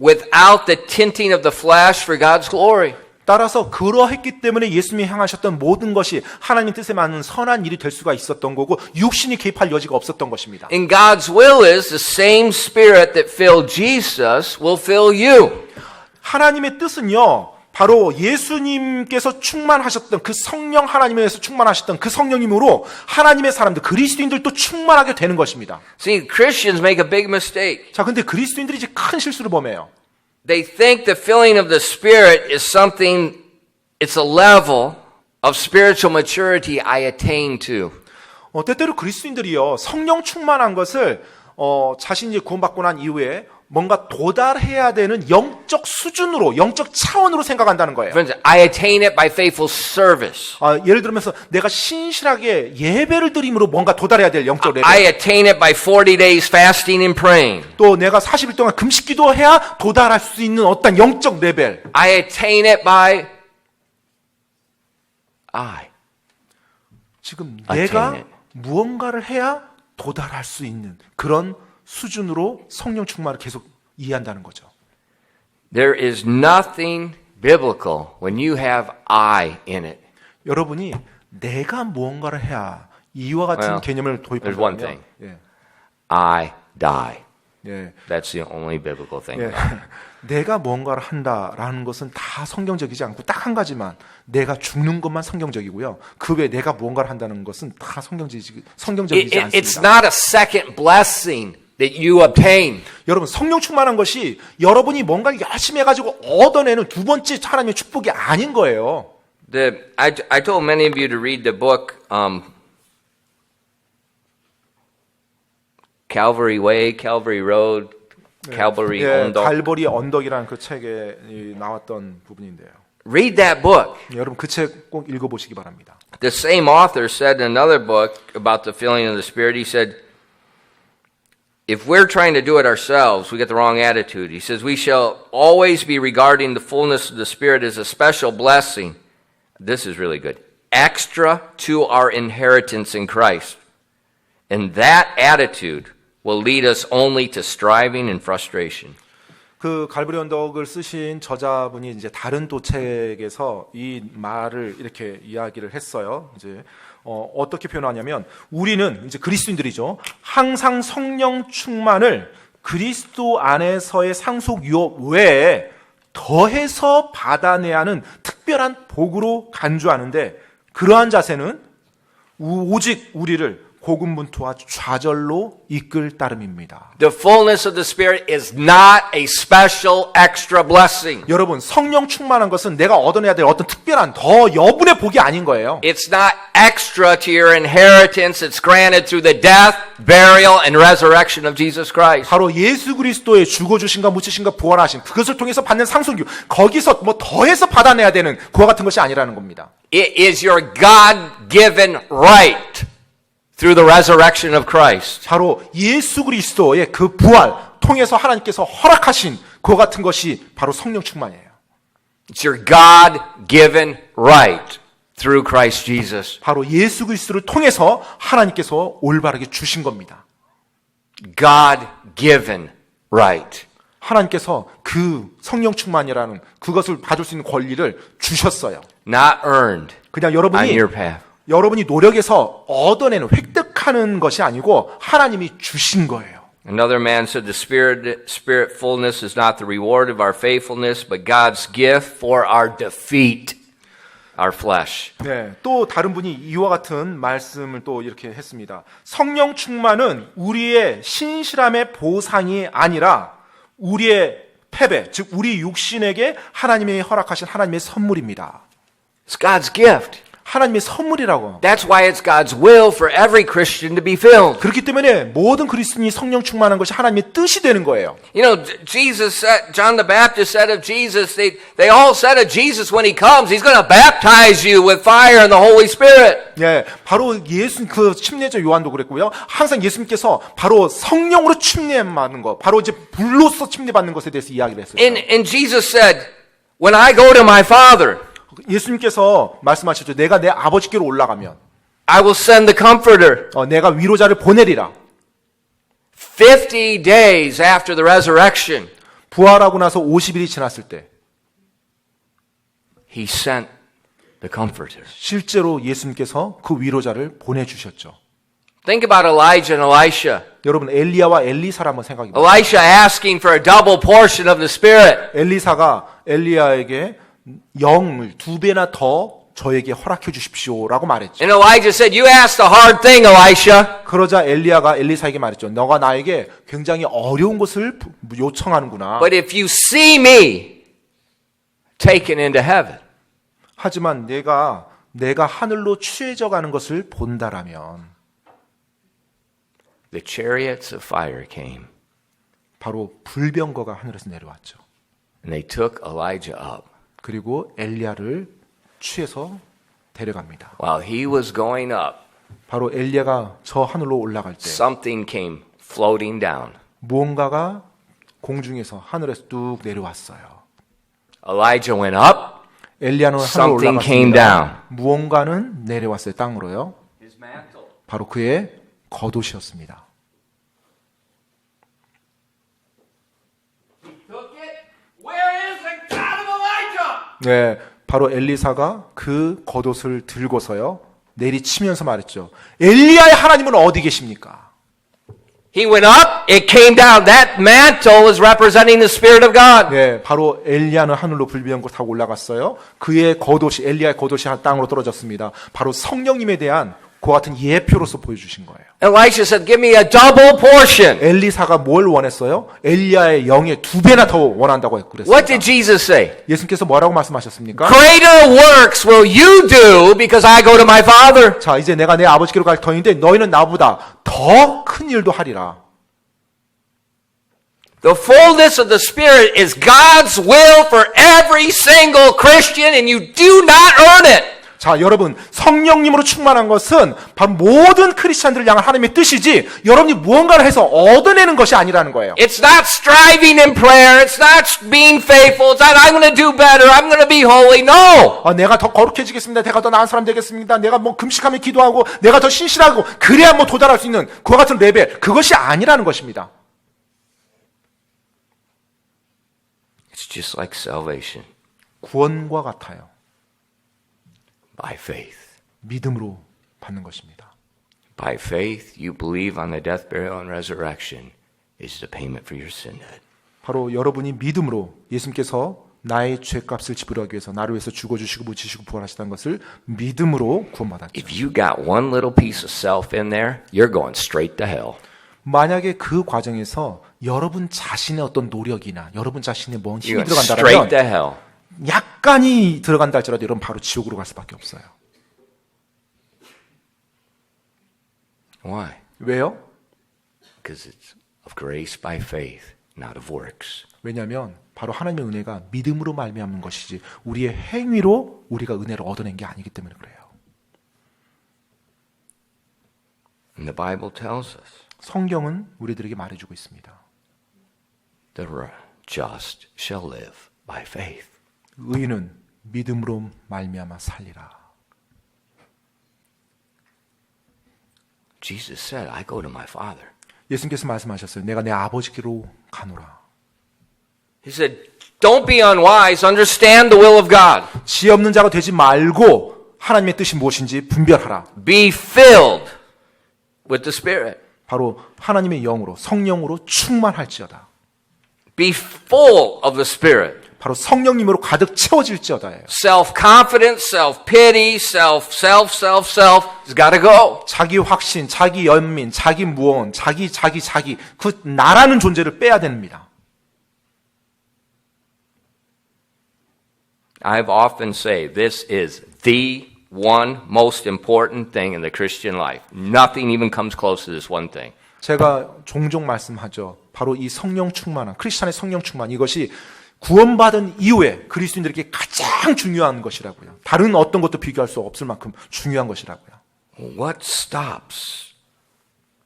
C: without the tinting of the flesh for God's glory.
B: 따라서 그러했기 때문에 예수님이 향하셨던 모든 것이 하나님 뜻에 맞는 선한 일이 될 수가 있었던 거고 육신이 개입할 여지가 없었던 것입니다.
C: And God's will is the same Spirit that filled Jesus will fill you.
B: 하나님의 뜻은요 바로 예수님께서 충만하셨던 그 성령 하나님에서 충만하셨던 그 성령님으로 하나님의 사람들 그리스도인들도 충만하게 되는 것입니다.
C: See, Christians make a big mistake.
B: 자, 근데 그리스도인들이 이제 큰 실수를 범해요.
C: They think the filling of the Spirit is something, it's a level of spiritual maturity I attain to.
B: 때때로 그리스도인들이요 성령 충만한 것을 자신이 구원받고 난 이후에 뭔가 도달해야 되는 영적 수준으로, 영적 차원으로 생각한다는 거예요.
C: Friends, I attain it by faithful service.
B: 예를 들면서 내가 신실하게 예배를 드림으로 뭔가 도달해야 될 영적 레벨.
C: I attain it by 40 days fasting and praying.
B: 또 내가 40일 동안 금식 기도해야 도달할 수 있는 어떤 영적 레벨.
C: I attain it by
B: 지금
C: attain
B: 내가
C: it.
B: 무언가를 해야 도달할 수 있는 그런 수준으로 성령 충만을 계속 이해한다는 거죠.
C: There is nothing biblical when you have I in it.
B: 여러분이 내가 무언가를 해야 이와 같은
C: Well,
B: 개념을
C: there's one
B: 도입한다면
C: thing. I die.
B: 예.
C: That's the only biblical thing.
B: 예. 내가 무언가를 한다라는 것은 다 성경적이지 않고 딱 한 가지만 내가 죽는 것만 성경적이고요. 그 외에 내가 무언가를 한다는 것은 다 성경적이지
C: It's
B: 않습니다.
C: not a second blessing that you obtain.
B: 여러분 성령 충만한 것이 여러분이 뭔가를 열심히 해가지고 얻어내는 두 번째 하나님의 축복이 아닌 거예요.
C: I told many of you to read the book Calvary Way, Calvary Road, Calvary 언덕.
B: 갈보리 언덕이라는 그 책에 나왔던 부분인데요.
C: Read that book.
B: 여러분 그 책 꼭 읽어보시기 바랍니다.
C: The same author said in another book about the filling of the Spirit, he said, if we're trying to do it ourselves, we get the wrong attitude. He says, we shall always be regarding the fullness of the Spirit as a special blessing. This is really good. Extra to our inheritance in Christ. And that attitude will lead us only to striving and frustration.
B: 그 갈보리 언덕을 쓰신 저자분이 이제 다른 또 책에서 이 말을 이렇게 이야기를 했어요. 이제 어떻게 표현하냐면 우리는 이제 그리스도인들이죠. 항상 성령 충만을 그리스도 안에서의 상속 유업 외에 더해서 받아내야 하는 특별한 복으로 간주하는데 그러한 자세는 오직 우리를 고군분투와 좌절로 이끌 따름입니다.
C: The fullness of the Spirit is not a special extra blessing.
B: 여러분 성령 충만한 것은 내가 얻어내야 될 어떤 특별한 더 여분의 복이 아닌 거예요.
C: It's not extra to your inheritance. It's granted through the death, burial, and resurrection of Jesus Christ.
B: 바로 예수 그리스도의 죽어주신가 묻히신가 부활하신 그것을 통해서 받는 상속유 거기서 뭐 더해서 받아내야 되는 그와 같은 것이 아니라는 겁니다.
C: It is your God-given right through the resurrection of Christ.
B: 바로 예수 그리스도의 그 부활 통해서 하나님께서 허락하신 그와 같은 것이 바로 성령 충만이에요.
C: It's your God-given right through Christ Jesus.
B: 바로 예수 그리스도를 통해서 하나님께서 올바르게 주신 겁니다.
C: God-given right.
B: 하나님께서 그 성령 충만이라는 그것을 받을 수 있는 권리를 주셨어요.
C: Not earned
B: 그냥
C: on
B: 여러분이
C: your path.
B: 여러분이 노력해서 얻어내는 획득하는 것이 아니고 하나님이 주신 거예요.
C: Another man said the spirit fullness is not the reward of our faithfulness, but God's gift for our defeat, our flesh.
B: 네, 또 다른 분이 이와 같은 말씀을 또 이렇게 했습니다. 성령 충만은 우리의 신실함의 보상이 아니라 우리의 패배, 즉 우리 육신에게 하나님이 허락하신 하나님의 선물입니다.
C: It's God's gift.
B: 하나님의 선물이라고.
C: That's why it's God's will for every Christian to be filled.
B: 그렇기 때문에 모든 그리스도인이 성령 충만한 것이 하나님의 뜻이 되는 거예요.
C: You know, Jesus said, John the Baptist said of Jesus, they all said of Jesus when he comes, he's going to baptize you with fire and the Holy Spirit.
B: 예, 바로 예수 그 침례자 요한도 그랬고요. 항상 예수님께서 바로 성령으로 침례받는 것, 바로 이제 불로서 침례받는 것에 대해서 이야기를 했어요.
C: And Jesus said, when I go to my Father,
B: 예수님께서 말씀하셨죠. 내가 내 아버지께로 올라가면
C: I will send the Comforter.
B: 내가 위로자를 보내리라.
C: 50 days after the resurrection,
B: 부활하고 나서 50일이 지났을 때
C: he sent the Comforter.
B: 실제로 예수님께서 그 위로자를 보내주셨죠.
C: Think about Elijah and Elisha.
B: 여러분 엘리야와 엘리사를 한번 생각해 보세요.
C: Elisha asking for a double portion of the Spirit.
B: 엘리사가 엘리야에게 영을 2배나 더 저에게 허락해 주십시오라고 말했죠.
C: And Elijah said, you asked a hard thing, Elisha.
B: 그러자 엘리야가 엘리사에게 말했죠. 너가 나에게 굉장히 어려운 것을 요청하는구나.
C: But if you see me taken into heaven,
B: 하지만 내가 하늘로 취해져 가는 것을 본다라면
C: the chariots of fire came.
B: 바로 불병거가 하늘에서 내려왔죠.
C: And they took Elijah up.
B: 그리고 엘리야를 취해서 데려갑니다.
C: While he was going up,
B: 바로 엘리야가 저 하늘로 올라갈 때
C: something came floating down.
B: 무언가가 공중에서 하늘에서 뚝 내려왔어요.
C: Elijah went up.
B: 엘리야는 하늘로
C: Something came
B: 올라갔습니다.
C: down.
B: 무언가는 내려왔어요. 땅으로요. 바로 그의 겉옷이었습니다. 네, 바로 엘리사가 그 겉옷을 들고서요 내리치면서 말했죠. 엘리야의 하나님은 어디 계십니까?
C: He went up, it came down. That mantle is representing the Spirit of God.
B: 네, 바로 엘리야는 하늘로 불병거 타고 올라갔어요. 그의 겉옷이 엘리야의 겉옷이 땅으로 떨어졌습니다. 바로 성령님에 대한 그 같은 예표로서 보여주신 거예요.
C: Elisha said, give me a double portion.
B: 엘리사가 뭘 원했어요? 엘리야의 영의 2배나 더 원한다고 그랬어요.
C: What did Jesus say?
B: 예수님께서 뭐라고 말씀하셨습니까?
C: Greater works will you do because I go to my Father.
B: 자, 이제 내가 내 아버지께로 갈 터인데 너희는 나보다 더 큰 일도 하리라.
C: The fullness of the Spirit is God's will for every single Christian and you do not earn it.
B: 자, 여러분, 성령님으로 충만한 것은 바로 모든 크리스찬들을 향한 하나님의 뜻이지 여러분이 무언가를 해서 얻어내는 것이 아니라는 거예요.
C: It's not striving in prayer. It's not being faithful. It's not I'm going to do better. I'm going to be holy. No.
B: 내가 더 거룩해지겠습니다. 내가 더 나은 사람 되겠습니다. 내가 뭐 금식하며 기도하고 내가 더 신실하고 그래야 뭐 도달할 수 있는 그와 같은 레벨. 그것이 아니라는 것입니다.
C: It's just like salvation
B: 구원과 같아요.
C: by faith.
B: 믿음으로 받는 것입니다.
C: By faith, you believe on the death, burial, and resurrection is the payment for your sin debt.
B: 바로 여러분이 믿음으로 예수님께서 나의 죄값을 지불하기 위해서 나를 위해서 죽어주시고 묻히시고 부활하시다는 것을 믿음으로 구원받았죠.
C: If you got one little piece of self in there, you're going straight to hell.
B: 만약에 그 과정에서 여러분 자신의 어떤 노력이나 여러분 자신의 뭔 힘이
C: You're going straight
B: 들어간다면
C: to hell.
B: 약간이 들어간다 할지라도 여러분 바로 지옥으로 갈 수밖에 없어요.
C: Why?
B: 왜요?
C: Because it's of grace by faith, not of works.
B: 왜냐하면 바로 하나님의 은혜가 믿음으로 말미암는 것이지 우리의 행위로 우리가 은혜를 얻어낸 게 아니기 때문에 그래요.
C: And the Bible tells us
B: 성경은 우리들에게 말해주고 있습니다.
C: the just shall live by faith.
B: 의인은 믿음으로 말미암아 살리라.
A: Jesus said, I go to my Father.
B: 예수님께서 말씀하셨어요. 내가 내 아버지께로 가노라.
C: He said, don't be unwise, understand the will of God.
B: 지혜 없는 자가 되지 말고 하나님의 뜻이 무엇인지 분별하라.
C: Be filled with the Spirit.
B: 바로 하나님의 영으로 성령으로 충만할지어다.
C: Be full of the Spirit.
B: 바로 성령님으로 가득 채워질지어다예요.
C: Self-confidence, self-pity, self has got to go.
B: 자기 확신, 자기 연민, 자기 무언, 자기 그 나라는 존재를 빼야 됩니다.
C: I've often say this is the one most important thing in the Christian life. Nothing even comes close to this one thing.
B: 제가 종종 말씀하죠. 바로 이 성령 충만한 크리스찬의 성령 충만 이것이 구원받은 이후에 그리스도인들에게 가장 중요한 것이라고요. 다른 어떤 것도 비교할 수 없을 만큼 중요한 것이라고요.
A: What stops,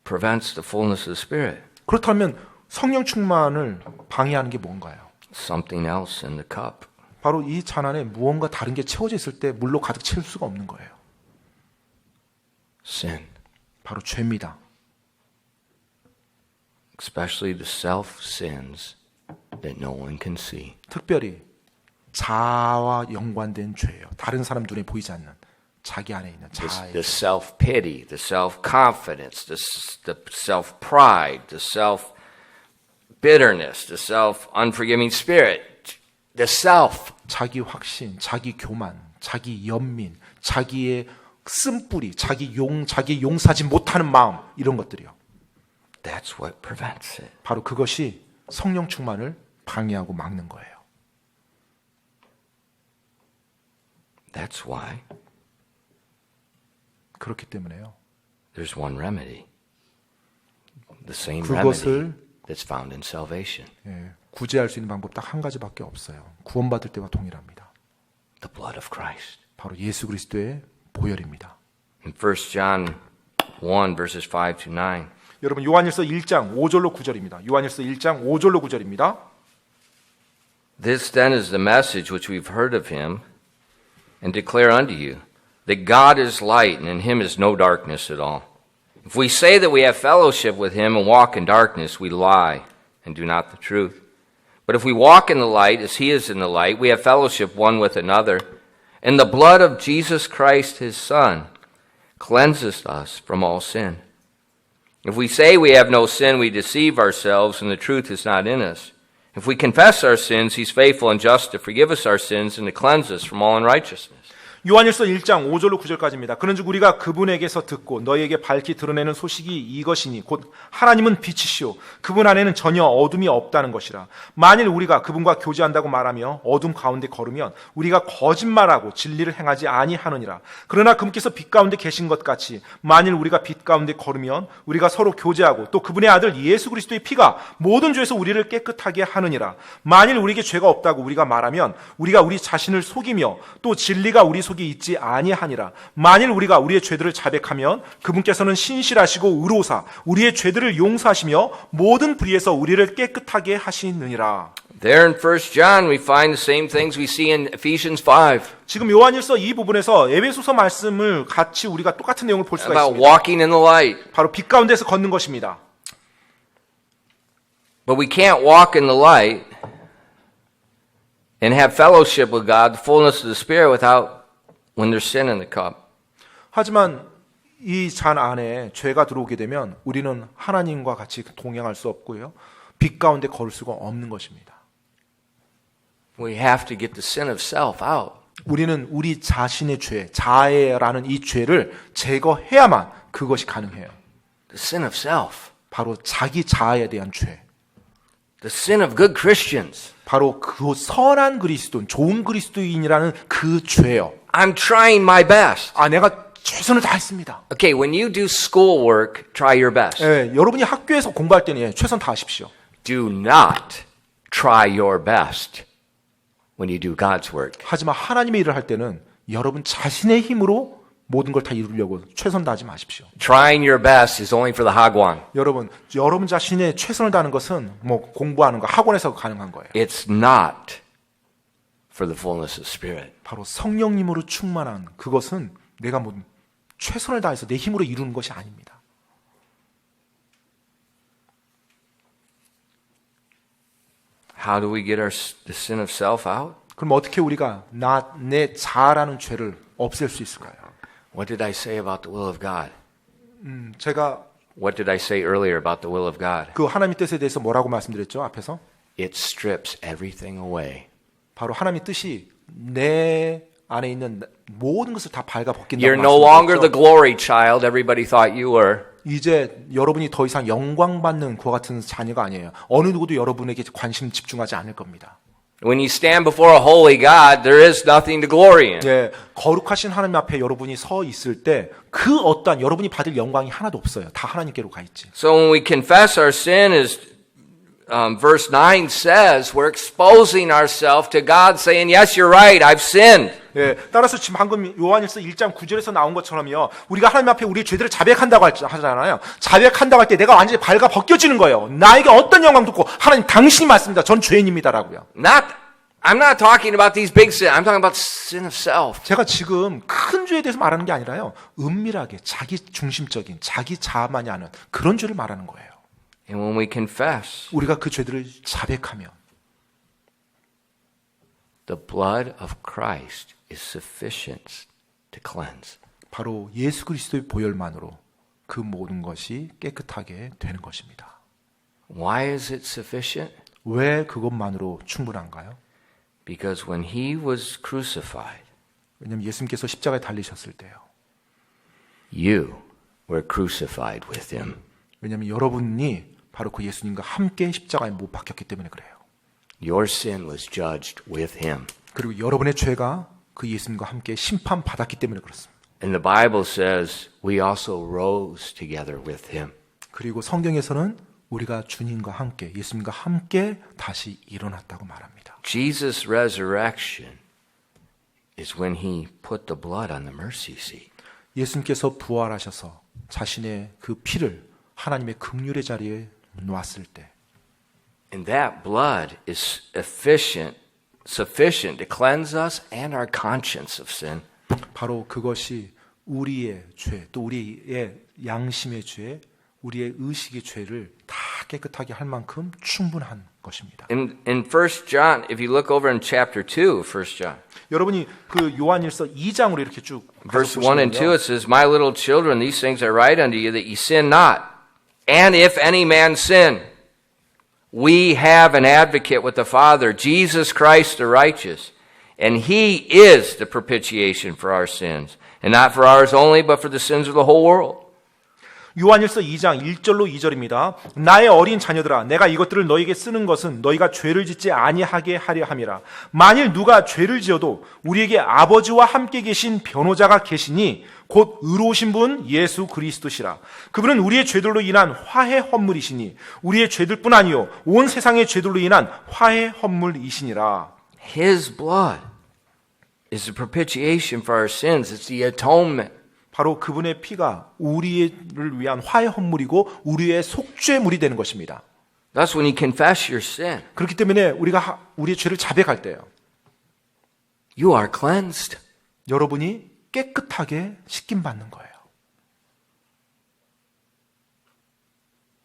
A: prevents the fullness of the Spirit?
B: 그렇다면 성령 충만을 방해하는 게 뭔가요?
A: Something else in the cup.
B: 바로 이 잔 안에 무언가 다른 게 채워져 있을 때 물로 가득 채울 수가 없는 거예요.
A: Sin.
B: 바로 죄입니다.
A: Especially the self-sins that no one can see.
B: 특별히 자아와 연관된 죄예요. 다른 사람 눈에 보이지 않는 자기 안에 있는 자아의
A: The self-pity, the self-confidence, the self-pride, the self-bitterness, the self-unforgiving spirit, the self.
B: 자기 확신, 자기 교만, 자기 연민, 자기의 쓴뿌리, 자기 용서하지 못하는 마음 이런 것들이요.
A: That's what prevents it.
B: 바로 그것이 성령 충만을 방해하고 막는 거예요.
A: That's why
B: 그렇기 때문에요.
A: there's one remedy. The same
B: 그것을
A: remedy that's found in salvation.
B: 구제할 수 있는 방법 딱 한 가지밖에 없어요. 구원받을 때와 동일합니다.
A: The blood of Christ.
B: 바로 예수 그리스도의 보혈입니다.
A: In 1 John 1 verses 5 to 9.
B: 여러분 요한일서 1장 5절로 9절입니다. 요한일서 1장 5절로 9절입니다.
A: This then is the message which we've heard of him and declare unto you, that God is light and in him is no darkness at all. If we say that we have fellowship with him and walk in darkness, we lie and do not the truth. But if we walk in the light as he is in the light, we have fellowship one with another. And the blood of Jesus Christ his Son cleanses us from all sin. If we say we have no sin, we deceive ourselves and the truth is not in us. If we confess our sins, he's faithful and just to forgive us our sins and to cleanse us from all unrighteousness.
B: 요한일서 1장 5절로 9절까지입니다. 그런즉 우리가 그분에게서 듣고 너희에게 밝히 드러내는 소식이 이것이니 곧 하나님은 빛이시오 그분 안에는 전혀 어둠이 없다는 것이라. 만일 우리가 그분과 교제한다고 말하며 어둠 가운데 걸으면 우리가 거짓말하고 진리를 행하지 아니하느니라. 그러나 그분께서 빛 가운데 계신 것 같이 만일 우리가 빛 가운데 걸으면 우리가 서로 교제하고 또 그분의 아들 예수 그리스도의 피가 모든 죄에서 우리를 깨끗하게 하느니라. 만일 우리에게 죄가 없다고 우리가 말하면 우리가 우리 자신을 속이며 또 진리가 우리 속에 있지 아니하니라. 만일 우리가 우리의 죄들을 자백하면 그분께서는 신실하시고 의로우사 우리의 죄들을 용서하시며 모든 불의에서 우리를 깨끗하게 하시느니라.
C: There in 1 John we find the same things we see in Ephesians 5
B: 지금 요한일서 이 부분에서 에베소서 말씀을 같이 우리가 똑같은 내용을 볼 수가
C: about
B: 있습니다.
C: walking in the light.
B: 바로 빛 가운데서 걷는 것입니다.
C: But we can't walk in the light and have fellowship with God, the fullness of the Spirit, without when there's sin in the cup.
B: 하지만 이 잔 안에 죄가 들어오게 되면 우리는 하나님과 같이 동행할 수 없고요. 빛 가운데 걸을 수가 없는 것입니다.
C: We have to get the sin of self out.
B: 우리는 우리 자신의 죄, 자아라는 이 죄를 제거해야만 그것이 가능해요.
C: The sin of self.
B: 바로 자기 자아에 대한 죄.
C: The sin of good Christians.
B: 바로 그 선한 그리스도인, 좋은 그리스도인이라는 그 죄요.
C: I'm trying my best.
B: 내가 최선을 다했습니다.
C: Okay, when you do schoolwork, try your best.
B: 여러분이 학교에서 공부할 때는 최선 다하십시오.
A: Do not try your best when you do God's work.
B: 하지만 하나님의 일을 할 때는 여러분 자신의 힘으로 모든 걸 다 이루려고 최선 다하지 마십시오.
A: Trying your best is only for the hagwan.
B: 여러분 자신의 최선을 다하는 것은 뭐 공부하는 거, 학원에서 가능한 거예요.
A: It's not for the fullness of Spirit.
B: 바로 성령님으로 충만한 그것은 내가 뭐 최선을 다해서 내 힘으로 이루는 것이 아닙니다.
C: How do we get the sin of self out?
B: 그럼 어떻게 우리가 내 자아라는 죄를 없앨 수 있을까요?
A: What did I say about the will of God?
B: 제가
A: What did I say earlier about the will of God?
B: 그 하나님의 뜻에 대해서 뭐라고 말씀드렸죠? 앞에서
A: It strips everything away.
B: 바로 하나님의 뜻이 내 안에 있는 모든 것을 다 발가 벗긴다고
A: You're no longer the
B: 말씀드렸죠.
A: glory child everybody thought you were.
B: 이제 여러분이 더 이상 영광받는 그와 같은 자녀가 아니에요. 어느 누구도 여러분에게 관심 집중하지 않을 겁니다.
A: When you stand before a holy God, there is nothing to glory in.
B: 예, 거룩하신 하나님 앞에 여러분이 서 있을 때 그 어떠한 여러분이 받을 영광이 하나도 없어요. 다 하나님께로 가 있지.
C: So when we confess our sin, as verse 9 says, we're exposing ourselves to God, saying, yes, you're right, I've sinned.
B: 예, 따라서 지금 방금 요한일서 1장 9절에서 나온 것처럼요. 우리가 하나님 앞에 우리의 죄들을 자백한다고 하잖아요. 자백한다고 할 때 내가 완전히 발가 벗겨지는 거예요. 나에게 어떤 영광도 없고 하나님 당신이 맞습니다. 전 죄인입니다라고요.
C: I'm not talking about these big sins. I'm talking about sin of self.
B: 제가 지금 큰 죄에 대해서 말하는 게 아니라요. 은밀하게 자기 중심적인 자기 자아만이 아는 그런 죄를 말하는 거예요.
C: And when we confess,
B: 우리가 그 죄들을 자백하면
A: The blood of Christ is sufficient to cleanse.
B: 바로 예수 그리스도의 보혈만으로 그 모든 것이 깨끗하게 되는 것입니다.
A: Why is it sufficient?
B: 왜 그것만으로 충분한가요?
A: Because when he was crucified,
B: 왜냐하면 예수님께서 십자가에 달리셨을 때요.
A: you were crucified with him.
B: 왜냐하면 여러분이 바로 그 예수님과 함께 십자가에 못 박혔기 때문에 그래요.
A: Your sin was judged with him.
B: 그리고 여러분의 죄가 그 예수님과 함께 심판받았기 때문에 그렇습니다.
A: And the Bible says we also rose together with him.
B: 그리고 성경에서는 우리가 주님과 함께 예수님과 함께 다시 일어났다고 말합니다.
A: Jesus' resurrection is when he put the blood on the mercy seat.
B: 예수님께서 부활하셔서 자신의 그 피를 하나님의 긍휼의 자리에 놓았을 때
A: And that blood is sufficient to cleanse us and our conscience of sin.
B: 바로 그것이 우리의 죄, 또 우리의 양심의 죄, 우리의 의식의 죄를 다 깨끗하게 할 만큼 충분한 것입니다.
C: in 1 John, if you look over in chapter 2 of 1 John,
B: 여러분이 그 요한일서 2장으로 이렇게 쭉
C: verse 1 and 2, it says, My little children, these things I write unto you, that ye sin not. And if any man sin, we have an advocate with the Father, Jesus Christ the righteous. And he is the propitiation for our sins. And not for ours only, but for the sins of the whole world.
B: 요한일서 2장 1절로 2절입니다. 나의 어린 자녀들아 내가 이것들을 너희에게 쓰는 것은 너희가 죄를 짓지 아니하게 하려 함이라. 만일 누가 죄를 지어도 우리에게 아버지와 함께 계신 변호자가 계시니 곧 의로우신 분 예수 그리스도시라. 그분은 우리의 죄들로 인한 화해 헌물이시니 우리의 죄들뿐 아니요 온 세상의 죄들로 인한 화해 헌물이시니라.
A: His blood is the propitiation for our sins. It's the atonement.
B: 바로 그분의 피가 우리를 위한 화해 헌물이고 우리의 속죄물이 되는 것입니다.
C: That's when you confess your sin.
B: 그렇기 때문에 우리가 우리의 죄를 자백할 때요.
A: You are cleansed.
B: 여러분이 깨끗하게 씻김 받는 거예요.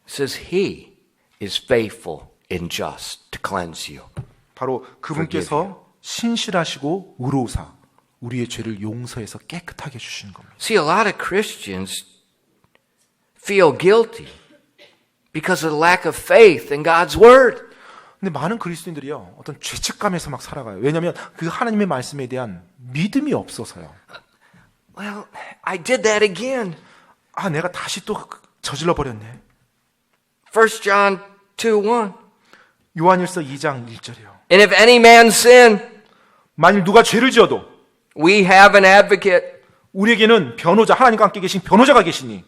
A: It says he is faithful and just to cleanse you.
B: 바로 그분께서 신실하시고 의로우사 우리의 죄를 용서해서 깨끗하게 해주시는 겁니다.
C: See, a lot of Christians feel guilty because of the lack of faith in God's Word.
B: 근데 많은 그리스도인들이요 어떤 죄책감에서 막 살아가요. 왜냐하면 그 하나님의 말씀에 대한 믿음이 없어서요.
C: Well, I did that again.
B: 아 내가 다시 또 저질러 버렸네.
C: 1 John 2:1.
B: 요한일서 2장 1절이요.
C: And if any man sin,
B: 만일 누가 죄를 지어도
C: we have an advocate.
B: 우리에게는 변호자 하나님과 함께 계신 변호자가 계시니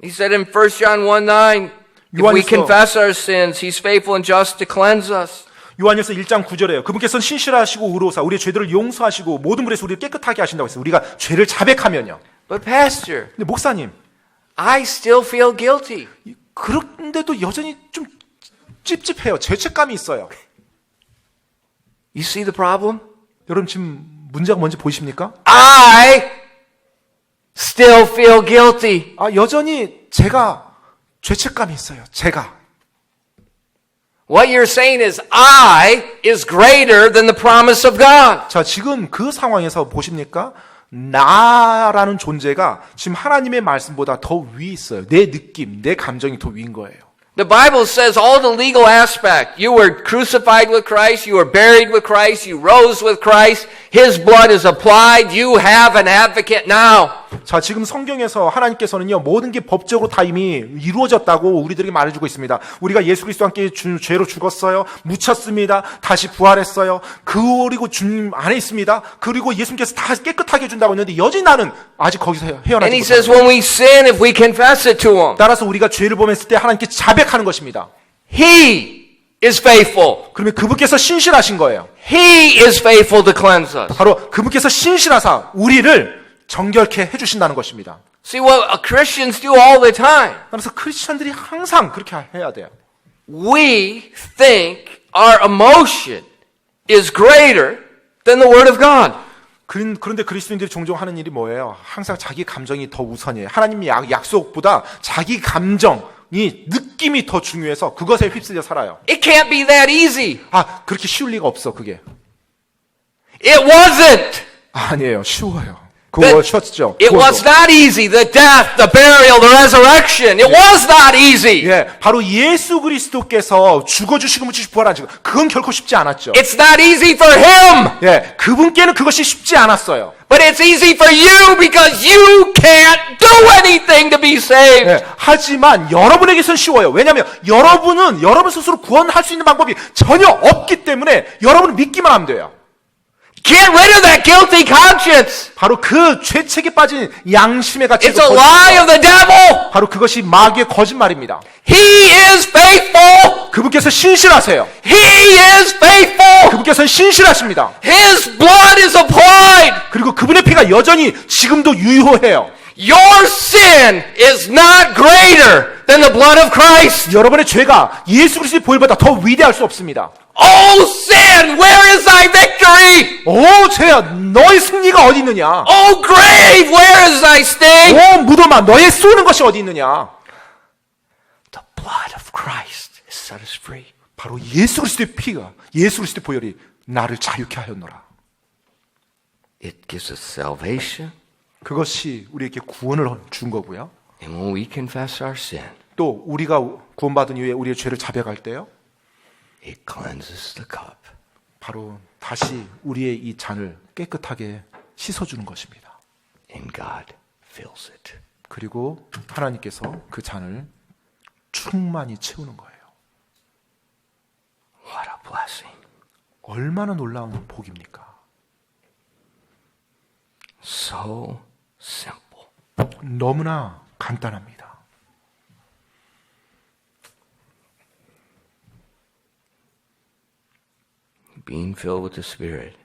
C: He said in 1 John 1:9, if we confess our sins, he's faithful and just to cleanse us.
B: 요한일서 1장 9절에요. 그분께서는 신실하시고 의로우사 우리의 죄들을 용서하시고 모든 불에서 우리를 깨끗하게 하신다고 했어요. 우리가 죄를 자백하면요.
C: But pastor,
B: 근데 목사님
C: I still feel guilty.
B: 그런데도 여전히 좀 찝찝해요. 죄책감이 있어요.
C: You see the problem?
B: 여러분 지금 문제가 뭔지 보이십니까?
C: I still feel guilty.
B: 여전히 제가 죄책감이 있어요. 제가.
C: What you're saying is I is greater than the promise of God.
B: 자, 지금 그 상황에서 보십니까? 나라는 존재가 지금 하나님의 말씀보다 더 위에 있어요. 내 느낌, 내 감정이 더 위인 거예요.
C: The Bible says all the legal aspect. You were crucified with Christ. You were buried with Christ. You rose with Christ. His blood is applied. You have an advocate now.
B: 자, 지금 성경에서 하나님께서는요, 모든 게 법적으로 다 이미 이루어졌다고 우리들에게 말해주고 있습니다. 우리가 예수 그리스도와 함께 죄로 죽었어요. 묻혔습니다. 다시 부활했어요. 그리고 주님 안에 있습니다. 그리고 예수님께서 다 깨끗하게 해준다고 했는데 여전히 나는 아직 거기서
C: And
B: 헤어나지
C: he says
B: 못합니다.
C: when we sin, if we confess it to him,
B: 따라서 우리가 죄를 범했을 때 하나님께 자백하는 것입니다.
C: he is faithful.
B: 그러면 그분께서 신실하신 거예요.
C: He is faithful to cleanse us.
B: 바로 그분께서 신실하사 우리를 정결케 해주신다는 것입니다.
C: See what Christians do all the time.
B: 따라서 크리스천들이 항상 그렇게 해야 돼요.
C: We think our emotion is greater than the Word of God.
B: 그런데 그리스도인들이 종종 하는 일이 뭐예요? 항상 자기 감정이 더 우선이에요. 하나님의 약속보다 자기 감정이 느낌이 더 중요해서 그것에 휩쓸려 살아요.
C: It can't be that easy.
B: 그렇게 쉬울 리가 없어 그게.
C: It wasn't.
B: 아니에요. 쉬워요. 그거 쉬웠죠.
C: It was not easy. The death, the burial, the resurrection. It was not easy.
B: 예, 바로 예수 그리스도께서 죽어주시고 묻히시고 부활하시고 그건 결코 쉽지 않았죠.
C: It's not easy for him.
B: 예, 그분께는 그것이 쉽지 않았어요.
C: But it's easy for you because you can't do anything to be saved.
B: 예, 하지만 여러분에게서는 쉬워요. 왜냐하면 여러분은 여러분 스스로 구원할 수 있는 방법이 전혀 없기 때문에 여러분은 믿기만 하면 돼요.
C: Get rid of that guilty conscience.
B: 바로 그 죄책에 빠진 양심의 가치를
C: It's a lie of the devil.
B: 바로 그것이 마귀의 거짓말입니다.
C: He is faithful.
B: 그분께서 신실하세요.
C: He is faithful.
B: 그분께서는 신실하십니다.
C: His blood is applied.
B: 그리고 그분의 피가 여전히 지금도 유효해요.
C: Your sin is not greater than the blood of Christ.
B: 여러분의 죄가 예수 그리스도의 보혈보다 더 위대할 수 없습니다.
C: Oh sin, where is thy victory?
B: 오 죄야, 너의 승리가 어디 있느냐?
C: Oh grave, where is thy sting?
B: 오 무덤아, 너의 쏘는 것이 어디 있느냐?
C: The blood of Christ has set us free.
B: 바로 예수 그리스도의 피가, 예수 그리스도의 보혈이 나를 자유케 하였노라.
C: It gives us salvation.
B: 그것이 우리에게 구원을 준 거고요.
C: And when we confess our sin,
B: 또 우리가 구원받은 이후에 우리의 죄를 자백할 때요,
C: it cleanses the cup.
B: 바로 다시 우리의 이 잔을 깨끗하게 씻어주는 것입니다.
C: And God fills it.
B: 그리고 하나님께서 그 잔을 충만히 채우는 거예요.
C: What a blessing.
B: 얼마나 놀라운 복입니까?
C: So simple.
B: 너무나 간단합니다.
C: Being filled with the Spirit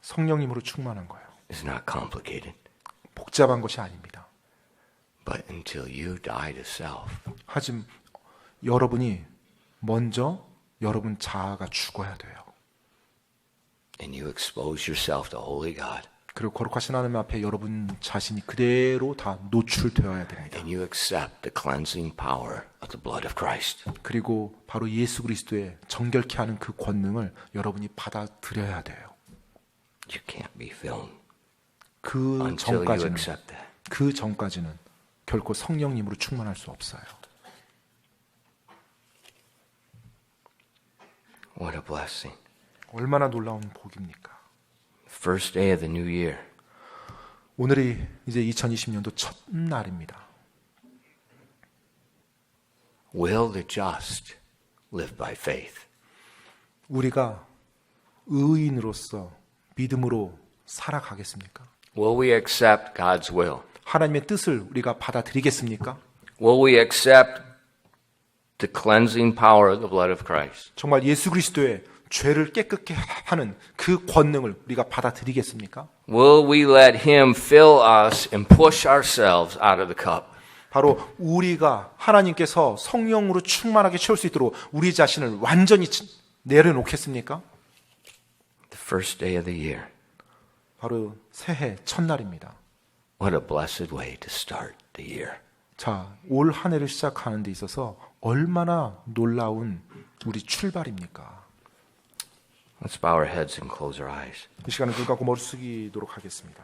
B: 성령님으로 충만한 거예요.
C: is not complicated.
B: 복잡한 것이 아닙니다.
C: But until you die to self,
B: 하지만 여러분이 먼저 여러분 자아가 죽어야 돼요.
C: and you expose yourself to holy God,
B: 그리고 거룩하신 하나님 앞에 여러분 자신이 그대로 다 노출되어야 됩니다.
C: and you accept the cleansing power of the blood of Christ,
B: 그리고 바로 예수 그리스도의 정결케 하는 그 권능을 여러분이 받아들여야 돼요.
C: you can't be filled
B: 그
C: until you
B: 전까지는
C: accept that.
B: 그 전까지는 결코 성령님으로 충만할 수 없어요.
C: What a blessing.
B: 얼마나 놀라운 복입니까?
C: First day of the new year.
B: 오늘이 이제 2020년도 첫 날입니다.
C: Will the just live by faith?
B: 우리가 의인으로서 믿음으로 살아가겠습니까?
C: Will we accept God's will?
B: 하나님의 뜻을 우리가 받아들이겠습니까?
C: Will we accept the cleansing power of the blood of Christ?
B: 정말 예수 그리스도의 죄를 깨끗게 하는 그 권능을 우리가 받아들이겠습니까?
C: Will we let Him fill us and push ourselves out of the cup?
B: 바로 우리가 하나님께서 성령으로 충만하게 채울 수 있도록 우리 자신을 완전히 내려놓겠습니까?
A: first day of the year.
B: 바로 새해 첫날입니다.
A: What a blessed way to start the year.
B: 자, 올 한 해를 시작하는 데 있어서 얼마나 놀라운 우리 출발입니까?
A: Let's bow our heads and close our eyes.
B: 이 시간에 눈 감고 머리 숙이도록 하겠습니다.